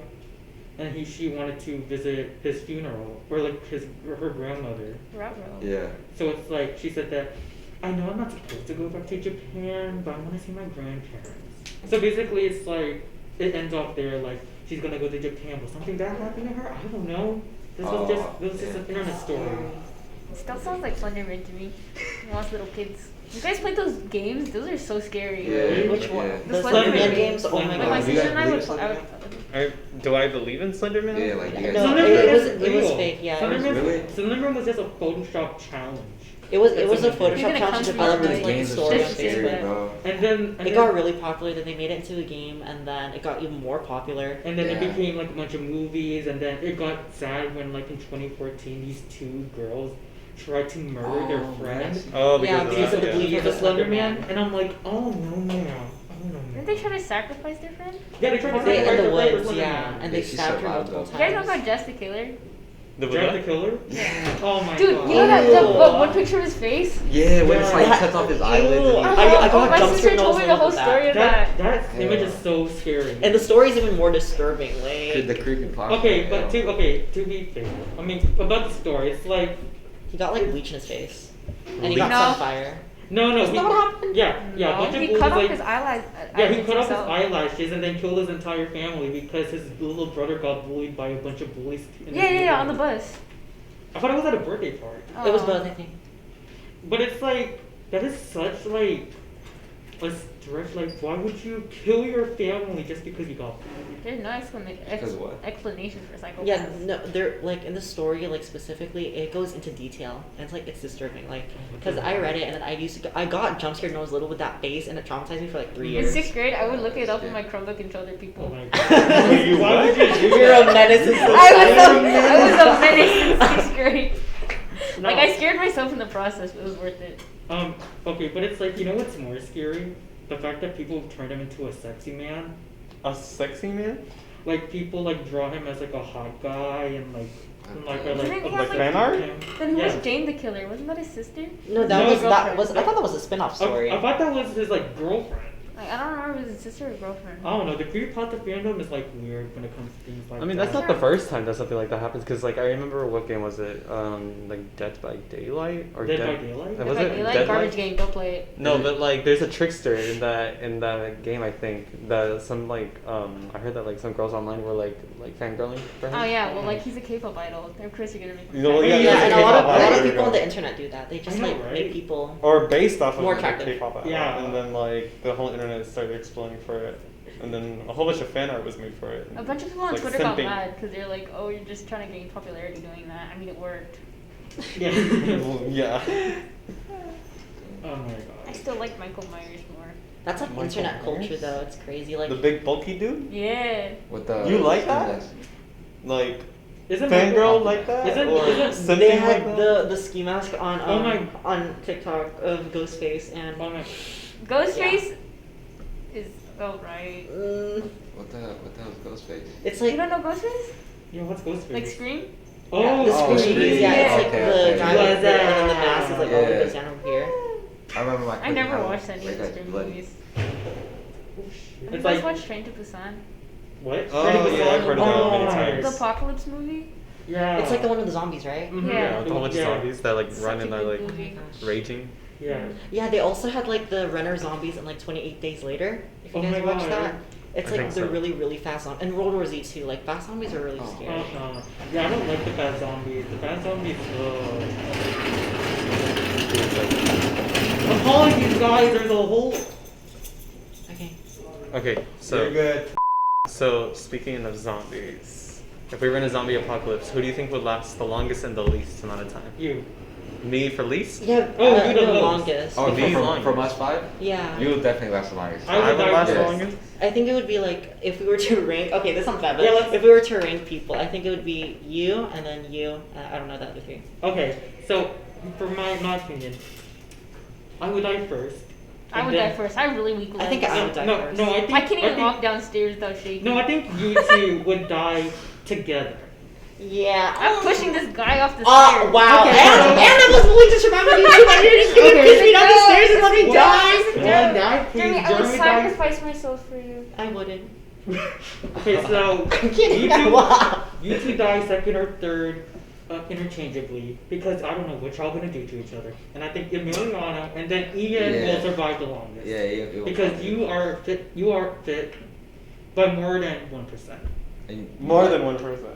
and she wanted to visit his funeral, or like her grandmother. Ruh-roh. Yeah. So it's like she said that, I know I'm not supposed to go back to Japan, but I want to see my grandparents. So basically, it's like it ends off there. Like she's gonna go to Japan, but something bad happened to her. I don't know. This was just an internet story. It still sounds like Slender Man to me. Lost little kids. You guys played those games? Those are so scary. Yeah. Which one? Yeah. The The Slender Slender Man Man games? Oh my Like, Like my god. do you sister guys and I believe would in play. Slender Do I believe in Slender Man? Yeah, like you guys. No, Slenderman it was is it was real. fake. Yeah, it was, Really? Slenderman was just a Photoshop challenge. it was That's a amazing. Photoshop You're gonna challenge come to developed my with These like a games are story so on Just scary, Facebook. bro. And then It got really popular. Then they made it into a game, and then it got even more popular. And then it Yeah. became like a bunch of movies, and then it got sad when like in 2014 these two girls tried to murder their Oh, friend. yes. Oh, Yeah, because because of of the that. belief He's of a the Slender Slender Man, Man. and I'm like, oh no man, oh no man. Didn't they try to sacrifice their friend? Yeah, they tried to They sacrifice in the their friend for woods, Slender yeah, Man. and they Yeah, she stabbed her survived, multiple though. You guys know times. about Jess the Killer? The Jack the what? Killer? Yeah. Oh my Dude, god. you know that Ew. one picture of his face? Yeah, when it's like Yeah. cuts off his Ew. eyelids. And I got my jump sister scared when I told was me the whole little story with of that. That Yeah. image is so scary. And the story's even more disturbing. Like the creepy pop. Okay, but to be fair, I mean about the story, it's like he got like bleach in his face, and he Bleach? got No. set on fire. no, Isn't that what happened? Yeah, yeah. No, bunch of he ghouls cut off like- his eyelash. Yeah, he cut off his eyelashes and then killed his entire family because his little brother got bullied by a bunch of bullies. in his Yeah, on the neighborhood. bus. I thought it was at a birthday party. It was Oh. both, I think. But it's like, that is such like a stretch. Like, why would you kill your family just because you got bullied? There's no Because what? explanation for psychopaths. Yeah, no, they're like in the story, like specifically, it goes into detail, and it's like it's disturbing. Like, because I read it, and then I got jump scared when I was little with that face, and it traumatized me for like 3 In years. 6th grade, I would look it up in my Chromebook and show other people. Oh my god. Why would you do You're a that? menace in I was society. a menace in 6th grade. No. Like, I scared myself in the process, but it was worth it. Okay, but it's like, you know what's more scary? The fact that people turned him into a sexy man. A sexy man? like people like draw him as like a hot guy and like are Didn't he like have, fan art? Then who was Yeah. Jane the killer? Wasn't that his sister? No, No, I thought girlfriend. that was a spin-off story. I thought that was his like girlfriend. Like, I don't remember if it was his sister or girlfriend. I don't know. The creepypasta fandom is like weird when it comes to things like I mean, that. that's not the first time that something like that happens. Because like I remember what game was it? Like Dead by Daylight or Dead by Daylight? Was Like, it you like Dead garbage by- game, go play it. No, but like there's a trickster in that game. I think that some like I heard that like some girls online were like fangirling for him. Oh yeah, well like he's a K-pop idol. Of course you're gonna make him. You know, sad. yeah, Yeah, and a lot of K-pop people on idol. the internet do that. They just I know, like right? make people. Or based off of More like, attractive. K-pop idol. Yeah. And then like the whole internet started exploding for it. And then a whole bunch of fan art was made for it. A bunch of people on Like Twitter got simping. mad because they're like, "Oh, you're just trying to gain popularity doing that." I mean, it worked. Yeah. Well, yeah. Oh my I god. still like Michael Myers more. That's like Michael internet culture Myers? though. It's crazy. Like The big bulky dude? Yeah. With the You like that? yes. Like Isn't fangirl like that? Isn't- or isn't- something they like had that? the ski mask on Oh my- on TikTok of Ghostface and Oh my. Ghostface is alright. What the hell is Ghostface? it's You like don't know Ghostface? Yeah, what's Ghostface? Like Scream? Oh, yeah, the oh, screen. Scream. Yeah, it's like Okay, the okay. guy with the, and then the mask is like all the way Yeah. goes down over here. I remember my. I cousin never had watched any like of the that Scream bloody- movies. Oh, Have shit. you It's guys like watched Train to Busan? what? Oh, Train to yeah, I've Busan? heard of that many Oh, times. The Apocalypse movie? Yeah. It's like the one with the zombies, right? Mhm. Yeah. With a whole bunch of Yeah. zombies that like Such run a and are good like movie. raging. Yeah. Yeah, they also had like the runner zombies in like 28 Days Later. If you Oh guys my watched God. that, it's I like think they're so. really really fast on and World War Z too. Like fast zombies are really Oh. scary. Yeah, I don't like the bad zombies. The bad zombies. Apologies, guys. There's a whole. Okay. Okay, so good. so speaking of zombies, if we were in a zombie apocalypse, who do you think would last the longest and the least amount of time? You. Me for least? Yeah. Oh, you the the most. longest. Oh, These from longest. us five, Yeah. you will definitely last the longest. I would last the Yes. longest. I think it would be like if we were to rank. Okay, this sounds bad, but Yeah, let's- if we were to rank people, I think it would be you and then you. I don't know the other three. Okay, so for my opinion, I would die first. I and would then- die first. I have really weak legs. I think I would die No, first. no, I think I can't even think- walk downstairs without shaking. No, I think you two would die together. Yeah. I'm pushing this guy off the Oh stairs. wow! Okay, and so- I was willing to survive with you too, but you're just gonna Okay. push me down the stairs and let me die. Well, in that case, Jeremy, I would Jeremy dies. sacrifice myself for you. I wouldn't. Okay, so I'm kidding. you two, Wow. you two die second or third interchangeably because I don't know what y'all gonna do to each other. And I think Emiliano and then Ian Yeah. will survive the longest. Yeah, it will Because probably- you are fit by more than 1%. And More than 1%.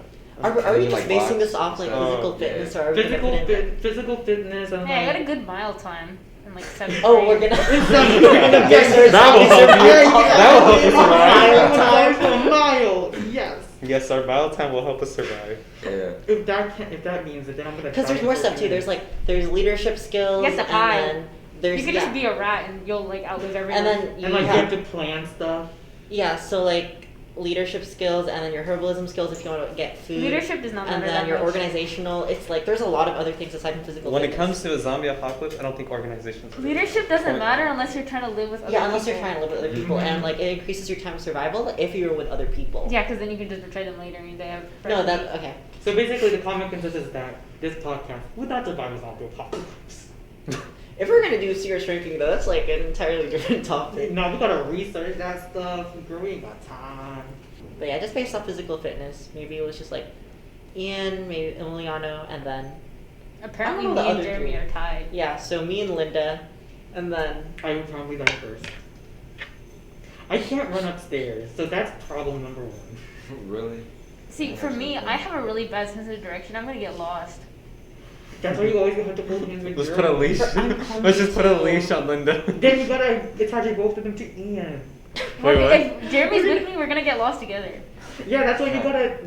Are we You just like basing box this off like stuff? physical Oh, fitness yeah. or are we gonna put in? Physical fitness and Hey, I got a like, good mile time in like 7th Oh, grade. we're gonna. That will help you. That will help you survive. Mile for mile. Yes. Yes, our battle time will help us survive. Yeah. If that means it, then I'm gonna. Because try there's more for stuff too. you. There's leadership skills, You have to and hide. then there's You could just be a rat and you'll like outlive everyone. and then you And like you have have to plan stuff. yeah. So like leadership skills, and then your herbalism skills if you want to get food. Leadership does not And matter then that your much. organizational. It's like there's a lot of other things aside from physical. When it fitness. comes to a zombie apocalypse, I don't think organizations. Leadership doesn't Point. matter unless you're trying to live with other Yeah, unless people. you're trying to live with other people, Mhm. and like it increases your time of survival if you're with other people. Yeah, because then you can just betray them later and they have. No, that okay. So basically, the common consensus is that this podcast would not survive a zombie apocalypse. If we're gonna do serious drinking, though, that's like an entirely different topic. No, we gotta research that stuff. Girl, we ain't got time. But yeah, just based off physical fitness, maybe it was just like Ian, maybe Emiliano, and then Apparently, I me don't know the and other Jeremy three. are tied. yeah, so me and Linda, and then I would probably die first. I can't run upstairs, so that's problem number one. Really? See, for me, I have a really bad sense of direction. I'm gonna get lost. That's why you always have to hold hands with Let's Jeremy. put a leash. I'm Let's just put a comfortable. leash on Linda. Then you gotta attach both of them to Ian. Wait, what? If Jeremy's with me, we're gonna get lost together. Yeah, that's why you gotta.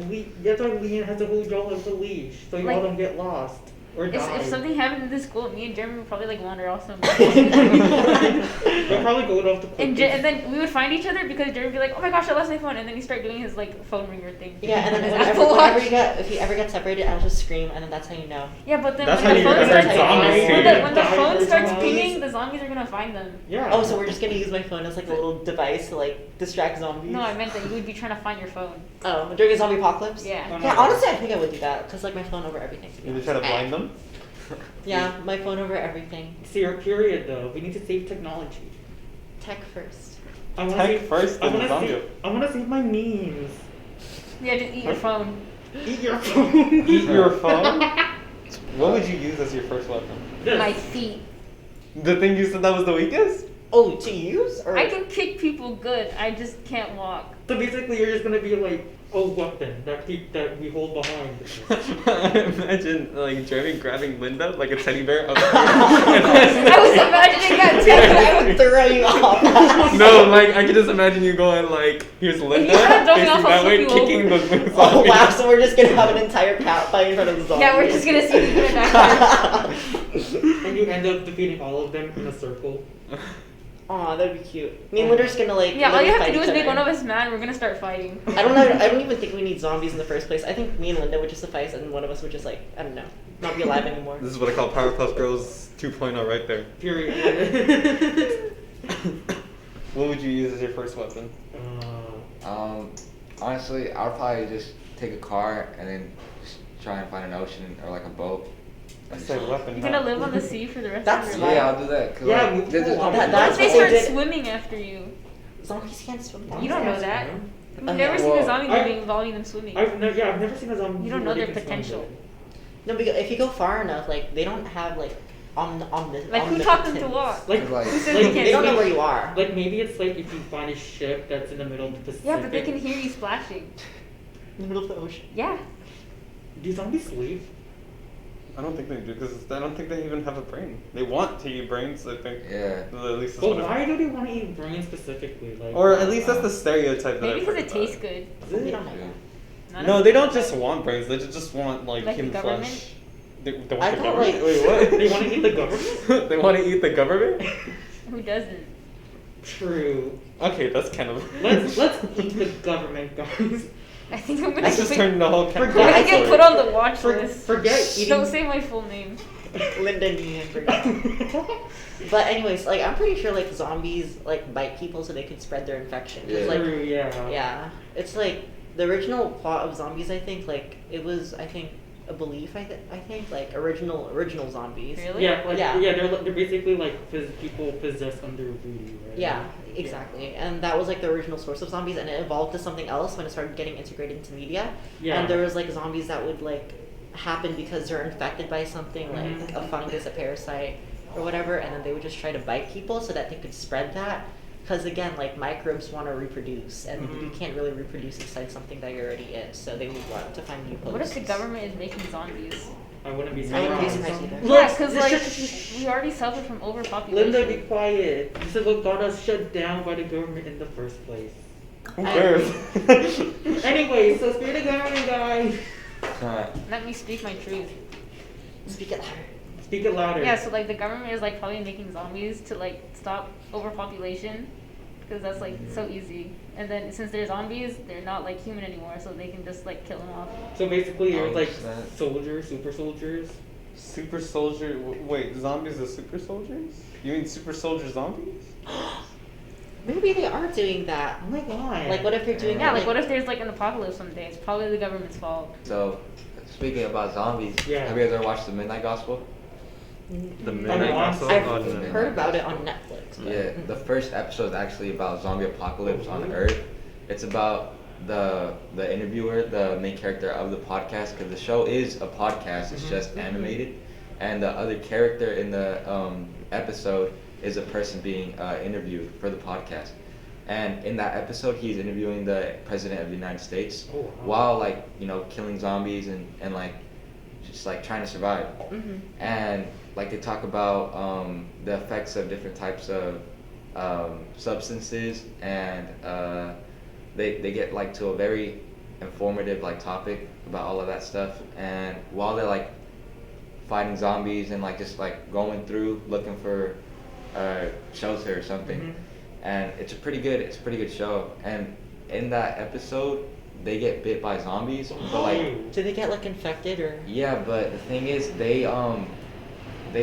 That's why Ian has to hold y'all with the leash, so you all Like- don't get lost. Or die. If something happened in this school, me and Jeremy would probably like wander off somewhere. We're probably going off the cliff. And then we would find each other because Jeremy would be like, "Oh my gosh, I lost my phone," and then he'd start doing his like phone ringer thing. Yeah, and then His whenever, Apple whenever Watch. if you ever get separated, I'll just scream, and then that's how you know. Yeah, but then That's when how the you phone get starts zombies. when the Die phone for starts zombies. pinging, the zombies are gonna find them. Yeah. Oh, so we're just gonna use my phone as like a little device to like distract zombies? No, I meant that you would be trying to find your phone. Oh, during a zombie apocalypse? Yeah. Oh, no. Yeah, honestly, I think I would do that, because like my phone over everything. to be You try to honest. blind them? Yeah, my phone over everything. Period though. We need to save technology. Tech first. I wanna Tech save, first, I then wanna zombie. save, I wanna save my memes. Yeah, just eat your phone. Eat your phone. Eat your phone? What would you use as your first weapon? This. My feet. The thing you said that was the weakest? Oh, to use? Or I can kick people good. I just can't walk. So basically, you're just gonna be like a weapon that we hold behind. Imagine like Jeremy grabbing Linda like a teddy bear. I was imagining that I too. would throw you off. No, like I can just imagine you going like, here's Linda, Yeah, jumping facing off, I'll that way, flip you kicking over. the Oh zombie. wow, so we're just gonna have an entire cat fight in front of the zombies. Yeah, we're just gonna see who's gonna die And you end up defeating all of them in a circle. Aw, that'd be cute. Me and Linda's gonna like. Yeah, all you literally have to fight do is each make other. one of us mad. We're gonna start fighting. I don't know. I don't even think we need zombies in the first place. I think me and Linda would just suffice, and one of us would just like, I don't know, not be alive anymore. This is what I call Powerpuff Girls 2.0 right there. Period. What would you use as your first weapon? Honestly, I would probably just take a car and then just try and find an ocean or like a boat. I said weapon. You're gonna live on the sea for the rest That's of your life. Yeah, I'll do that. Cause Yeah, like, we- there's just that- no that's What if what they they start did. swimming after you? Zombies can't swim. You don't know that. You've Okay. never seen Well, a zombie I- movie involving them swimming. I've never seen a zombie. You don't know where they their can swim potential. good. No, because if you go far enough, like they don't have like on the Like who taught them to omnipotence. walk? Like, Like- Who says like, they can't They don't know swim? where you are. like maybe it's like if you find a ship that's in the middle of the Pacific. Yeah, but they can hear you splashing. In the middle of the ocean. Yeah. Do zombies sleep? I don't think they do because I don't think they even have a brain. They want to eat brains, I think. Yeah. Well, at least that's But what why do they want to eat brains specifically? Like, Or at least that's the stereotype that Maybe I've because heard it tastes about. good. We don't know. Yeah. Not No, a- they don't just want brains. They just want like Like the human government? flesh. They want I the thought, government. like- Wait, what? They want to eat the government? They want to eat the government? Who doesn't? True. Okay, that's kind of. Let's eat the government, guys. I think I'm gonna Let's just be- turn the whole I'm Forget- gonna I get think- put on the watch For- list. forget eating- Don't say my full name. Linda Nguyen. But anyways, like I'm pretty sure like zombies like bite people so they can spread their infection. 'Cause, Yeah. like True, yeah. yeah, it's like the original plot of zombies. I think like it was I think a belief. I think like original zombies. Really? Yeah, like, Yeah. yeah, they're basically like people possessed under voodoo, right? Yeah, exactly. And that was like the original source of zombies, and it evolved to something else when it started getting integrated into media. Yeah. And there was like zombies that would like happen because they're infected by something like Mhm. a fungus, a parasite, or whatever, and then they would just try to bite people so that they could spread that. Because again, like microbes want to reproduce, and you Mhm. can't really reproduce inside something that you're already in. So they would want to find new. What if the potencies. government is making zombies? I wouldn't be I wouldn't be surprised. surprised either. Yeah, Look, because this like we already suffer from overpopulation. Linda, be quiet. This is what got us shut down by the government in the first place. Who cares? Anyway, so spirit of government, guys. Let me speak my truth. Speak it louder. Speak it louder. Yeah, so like the government is like probably making zombies to like stop overpopulation, because that's like so easy. And then since they're zombies, they're not like human anymore, so they can just like kill them off. So basically, you're like 100%. soldiers, super soldiers. Super soldier. Wait, zombies are super soldiers? You mean super soldier zombies? Maybe they are doing that. Oh my god. Like, what if they're doing Yeah, that? like what if there's like an apocalypse someday? It's probably the government's fault. So, speaking about zombies, Yeah. have you ever watched The Midnight Gospel? The Midnight Gospel? I've Oh, no. heard about it on Netflix. But Yeah, the first episode is actually about zombie apocalypse on Earth. It's about the interviewer, the main character of the podcast, because the show is a podcast. It's just animated, and the other character in the episode is a person being interviewed for the podcast. And in that episode, he's interviewing the president of the United States Oh, wow. while like killing zombies and like just like trying to survive. Mhm. And like they talk about the effects of different types of substances, and they get like to a very informative like topic about all of that stuff. And while they're like fighting zombies and like just like going through looking for shelter or something. Mm-hmm. And it's a pretty good show. And in that episode, they get bit by zombies, but like Do they get like infected or? yeah, but the thing is they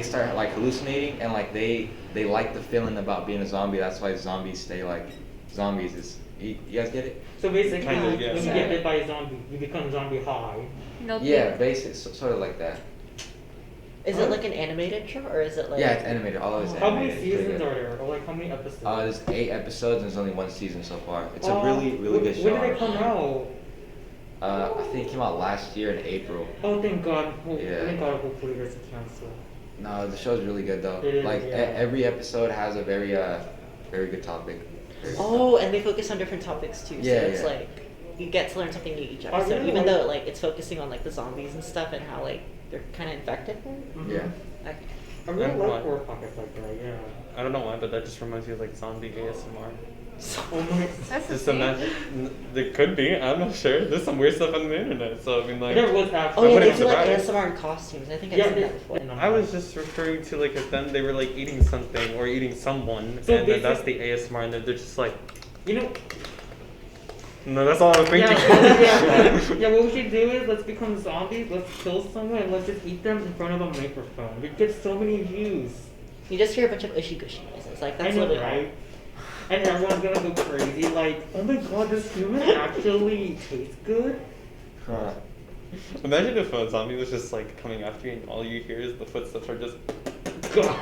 start like hallucinating and like they like the feeling about being a zombie. That's why zombies stay like zombies. Is you guys get it? So basically, Kind of, yeah. when you get bit by a zombie, you become zombie high. No. Yeah, basic sort of like that. Is it like an animated show or is it like? Yeah, it's animated. All of it's How many animated. It's pretty seasons good. are there? Or like how many episodes? There's 8 episodes and there's only 1 season so far. It's a really good show. When did it come out? I think it came out last year in April. Oh, thank God. Yeah. Thank God, hopefully there's a cancel. No, the show's really good though. It is, Like yeah. every episode has a very good topic. Oh, and they focus on different topics too. Yeah, So it's yeah. like you get to learn something new each I episode, really even like- though like it's focusing on like the zombies and stuff and how like they're kind of infected. Mhm. Yeah. Okay. I really And like what? horror pockets like that, yeah. I don't know why, but that just reminds me of like zombie ASMR. Oh my. That's the Just same. imagine, there could be, I'm not sure. There's some weird stuff on the internet, so I mean like. There was Oh actually. yeah, wouldn't they do like surprise. ASMR in costumes. I think I've Yeah, seen they- that before. I was just referring to like if them they were like eating something or eating someone, So and then that's the ASMR, and then they're just like, You know, no, that's all I was thinking. yeah, what we should do is let's become zombies, let's kill someone, and let's just eat them in front of a microphone. We get so many views. You just hear a bunch of ushy gushy noises. Like that's I know, literally right? And everyone's gonna go crazy, like, oh my god, this human actually tastes good? Huh. Imagine if a zombie was just like coming after you, and all you hear is the footsteps are just. God.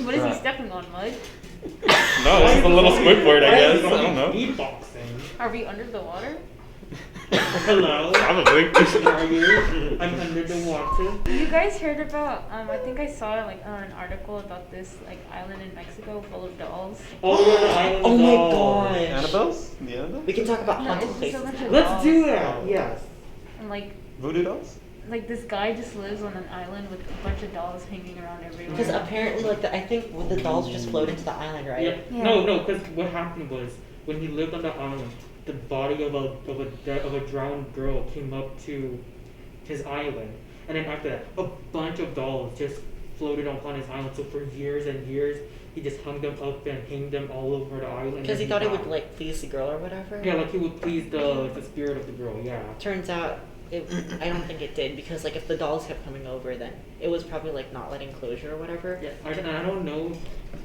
What is he stepping on, mud? No, it's just a little Squidward, I guess. I don't know. Beatboxing. Are we under the water? Hello? Probably. Are you? I'm under the water. You guys heard about? I think I saw like an article about this like island in Mexico full of dolls. Oh, yeah, the island Oh my dolls. gosh. Annabelle's? The Annabelle? We can talk about No, haunted it's just a places. bunch of Let's dolls. do that, yes. And like Voodoo dolls? this guy just lives on an island with a bunch of dolls hanging around everywhere. Because apparently, like I think the dolls just float into the island, right? Yeah. Yeah. No, because what happened was when he lived on the island, the body of a drowned girl came up to his island, and then after that, a bunch of dolls just floated upon his island. So for years and years, he just hung them up and hanged them all over the island. Because he and thought it died. would like please the girl or whatever. Yeah, like he would please the spirit of the girl. Yeah. Turns out, I don't think it did because like if the dolls kept coming over, then it was probably like not letting closure or whatever. Yeah, I don't know.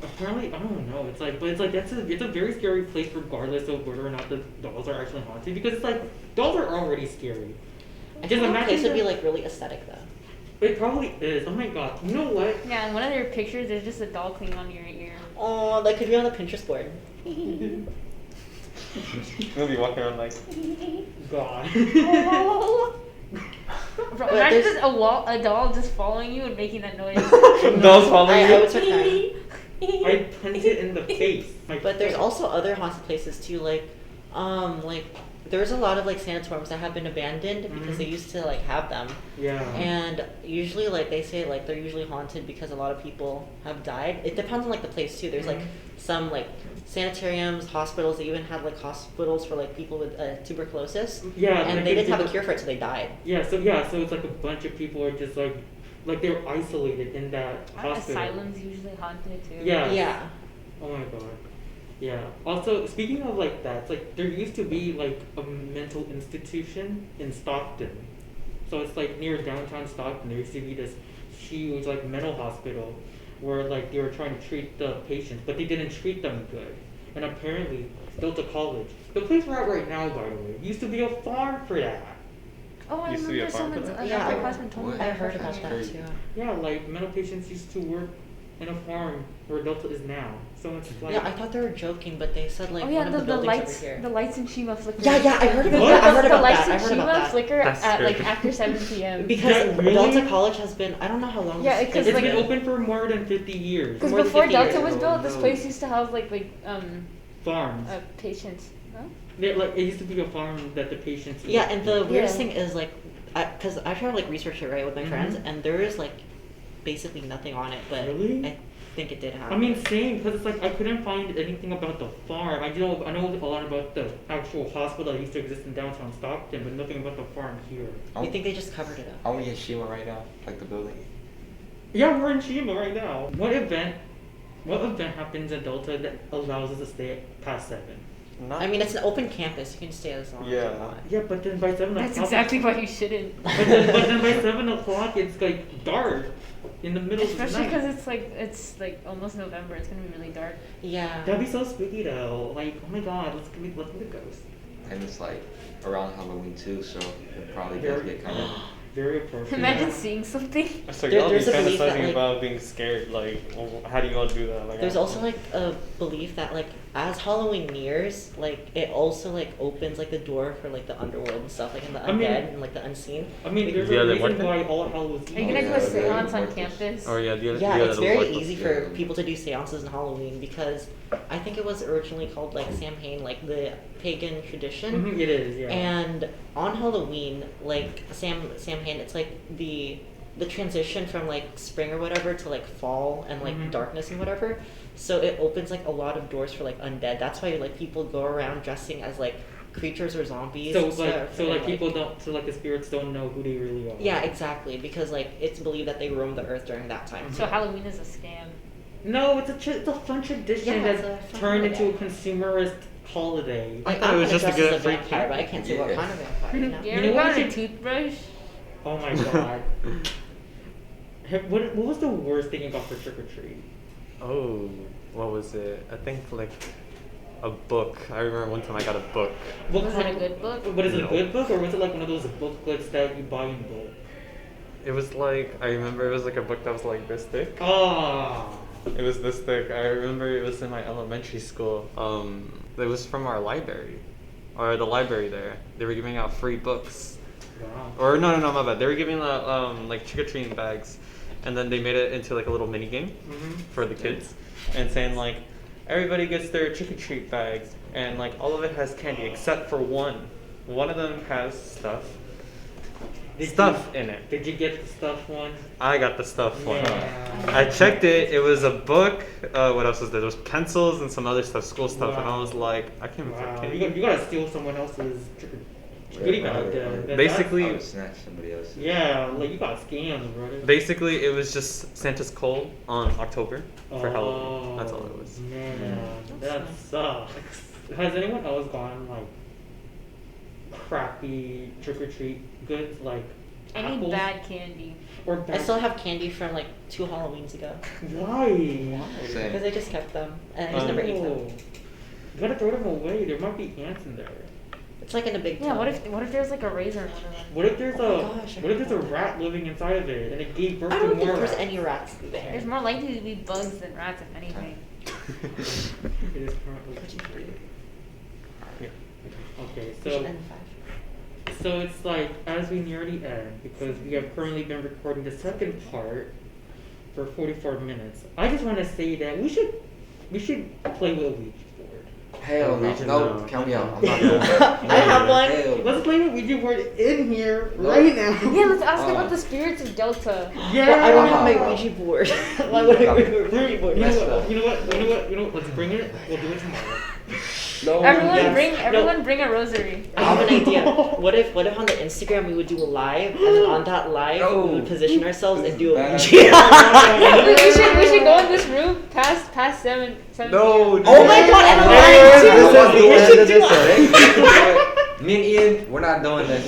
Apparently, I don't know. It's like it's a very scary place regardless of whether or not the dolls are actually haunted because it's like dolls are already scary. I Just think the imagine place would be that- like really aesthetic though. It probably is. Oh my god. You know what? Yeah, in one of their pictures, there's just a doll clinging onto your ear. Oh, that could be on the Pinterest board. We'll be walking around like. God. Bro, But imagine there's- just a doll just following you and making that noise. Dolls following I you? would start crying. I punch it in the face. My But there's face. also other haunted places too, like there's a lot of like sanatoriums that have been abandoned because Mhm. they used to like have them, Yeah. and usually like they say like they're usually haunted because a lot of people have died. It depends on like the place too. There's like Mhm. some like sanitariums, hospitals. They even had like hospitals for like people with tuberculosis, Yeah. and like they didn't have a tuber- cure for it, so they died. So it's like a bunch of people are just like they're isolated in that hospital. Asylums usually haunted too. Yeah. Yeah. Oh my god. Yeah. Also, speaking of like that, it's like there used to be like a mental institution in Stockton. So it's like near downtown Stockton. There used to be this huge like mental hospital where like they were trying to treat the patients, but they didn't treat them good. And apparently, built a college. The place we're at right now, by the way, used to be a farm for that. Oh, I Used to be a remember farm for someone's that? Yeah, another classmate told me what? that. I heard for about sure. that crazy. too. Yeah, like mental patients used to work in a farm where Delta is now. So it's like Yeah, I thought they were joking, but they said like Oh yeah, one of the the buildings lights, over here. the lights in Shima flicker. Yeah, I heard about What? that. I heard The about lights that. I in heard Shima about that. flicker That's at like scary. after 7 p.m. Because Yeah, really? Delta College has been, I don't know how long Yeah, this because, it's has been like- open for more than 50 years. Because more than before 50 Delta years. was built, this No. place used to house like Farms. patients. Huh? Like it used to be a farm that the patients. Yeah, and the weirdest Yeah. thing is like, because I tried to like research it right with my friends, Mhm. and there is like basically nothing on it, but Really? think it did happen. I mean, same, because it's like I couldn't find anything about the farm. I know a lot about the actual hospital that used to exist in downtown Stockton, but nothing about the farm here. You think they just covered it up? Are we in Shima right now? Like the building? Yeah, we're in Shima right now. What event happens in Delta that allows us to stay past 7? I mean, it's an open campus. You can stay as long as you want. Yeah, but then by 7 That's o'clock... exactly why you shouldn't. but then by 7 o'clock, it's like dark in the middle Especially of the night. because it's like almost November. It's gonna be really dark. Yeah. That'd be so spooky though. Like, oh my god, let's meet the ghost. And it's like around Halloween too, so it probably does get kind of. Very appropriate. Imagine seeing something. So y'all be There's a belief that, fantasizing like- about being scared. Like, how do you all do that? Like, There's also like a belief that like as Halloween nears, like it also like opens like the door for like the underworld and stuff, like in the undead I mean- and like the unseen. I mean, there's Yeah, a they reason work why All Hallows Are you Eve. gonna do a yeah, seance yeah, on yeah. campus? Oh yeah, Yeah, it's very easy for Yeah. people to do seances on Halloween because I think it was originally called like Samhain, like the pagan tradition. Mhm, it is, yeah. And on Halloween, like Samhain, it's like the transition from like spring or whatever to like fall and like Mhm. darkness and whatever. So it opens like a lot of doors for like undead. That's why like people go around dressing as like creatures or zombies. So and stuff, and, people don't, so like the spirits don't know who they really are. Yeah, exactly, because like it's believed that they roam the earth during that time. So Halloween is a scam. No, it's a fun tradition Yeah, it's that's a fun turned into a holiday. consumerist holiday. I Like, thought I'm it was gonna just to dress get as free vampire, candy. but I can't say what Yeah. kind of vampire. You know? You You ever know what got we a should- toothbrush? Oh my god. What was the worst thing about the trick or treat? Oh, what was it? I think like a book. I remember one time I got a book. What Was it kind a good book? But is it a No. good book or was it like one of those booklets that you buy in bulk? It was like, I remember it was like a book that was like this thick. Ah. It was this thick. I remember it was in my elementary school. It was from our library, or the library there. They were giving out free books. Wow. Or no, my bad. They were giving out like trick or treating bags, and then they made it into like a little mini game Mhm. for the kids, and saying like, everybody gets their trick or treat bags, and like all of it has candy except for one. One of them has stuff. Stuff in it. Did you get the stuff one? I got the stuff one. Yeah. I checked it. It was a book. What else was there? There was pencils and some other stuff, school stuff, and I Wow. was like, I can't Wow. afford You candy. gotta steal someone else's goodie bag. Then. Basically- I would snatch somebody else's. Yeah, like you got scammed, brother. Basically, it was just Santa's cold on October for Halloween. That's all it was. Man, that That's sucks. Has anyone else gotten like crappy trick or treat goods like I need apples bad candy. or I bad? still have candy from like 2 Halloweens ago Why? Same. because I just kept them and I just never ate them. Oh. You gotta throw them away. There might be ants in there. It's like in a big Yeah. tub. What if there's like a razor in one of them? What if there's Oh a my gosh, I what if there's a forgot. rat living inside of it and it gave birth I to don't more think there's rats? any rats there. There's more likely to be bugs than rats, if anything. It is currently. Yeah. Okay, We should so end 5. so it's like as we near the end because we have currently been recording the second part for 44 minutes. I just want to say that we should play with a Ouija board. Hell no. Region, No, no. count me out. I'm not Yeah. doing that. I have one. Hell no. Let's play with Ouija board in here right now. Yeah, let's ask about the spirits of Delta. Yeah. Well, I don't have my Ouija board. Why would I bring a Ouija board? You know Messed what? up. You know what? Let's bring it. We'll do it tomorrow. No. Everyone yes. bring a rosary. I have an idea. What if on the Instagram we would do a live, and then on that live No. we would position ourselves and do a Bad. Ouija? we should go in this room past 7 No. p.m. Oh my god, and I'm Hey, lying too. We should do it. Me and Ian, we're not doing this.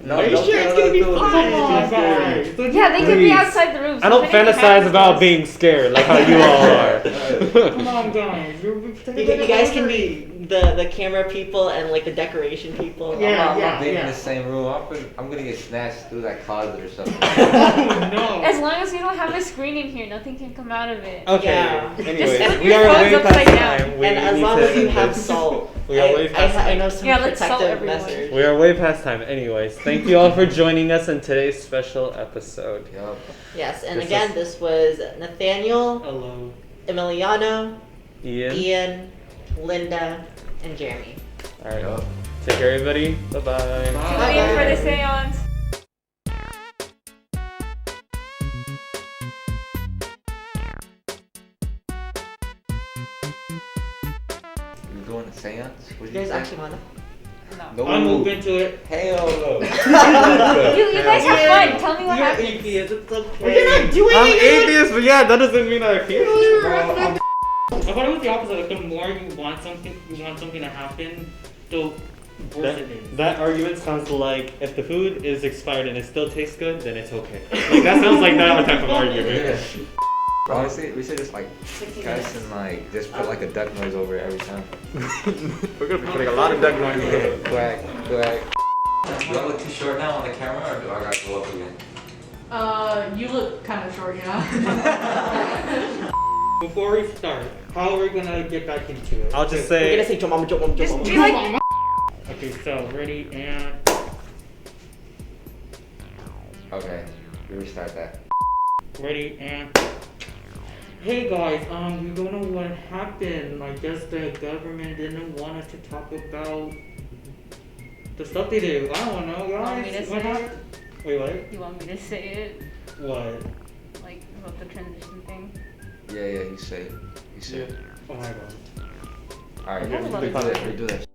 No, Are you don't sure tell it's gonna us be to do fun? this. Come on, It's scary. guys. Don't Yeah, you- they could be Please. outside the room. so I don't if anything fantasize happens about to us- being scared like how you all are. Come on, guys. You guys can be the camera people and like the decoration people. Yeah. I'm not being yeah. in the same room. I'm gonna get snatched through that closet or something. Oh no. As long as you don't have a screen in here, nothing can come out of it. Okay. Yeah. Anyways, Just put we your are phones way past upside down. time. We And as need long to as you end have this. salt, We are way past I time. know some Yeah, let's salt protective everyone. measures. We are way past time. Anyways, thank you all for joining us in today's special episode. Yup. Yes, and This again, is- this was Nathaniel, Hello. Emiliano, Ian. Ian, Linda, and Jeremy. All right. Yup. Take care, everybody. Bye-bye. Tune in for the seance. guys actually wanna? No. I'm open to it. Hell no. You guys have fun. Tell me what You're happened. atheist. It's okay. You're not doing I'm it. atheist, but yeah, that doesn't mean I feel. I thought it was the opposite. Like the more you want something to happen, the worse it is. That argument sounds like if the food is expired and it still tastes good, then it's okay. Like that sounds like that type of argument. Honestly, we should just like cuss and like just put like a duck noise over it every time. We're gonna be putting a lot of duck noise in it. Quack, quack. Do I look too short now on the camera, or do I gotta go up again? You look kind of short, yeah. Before we start, how are we gonna get back into it? I'll just We're say. gonna say jump mama, jump mama, jump mama. Be like, Okay, so ready and Okay, we restart that. ready and. Hey guys, we don't know what happened. I guess the government didn't want us to talk about the stuff they do. I don't know, want me to guys. say What it? happened? Wait, what? you want me to say it? What? Like about the transition thing? Yeah, you say it. You say it. Oh my god. Alright, Yeah. we do this.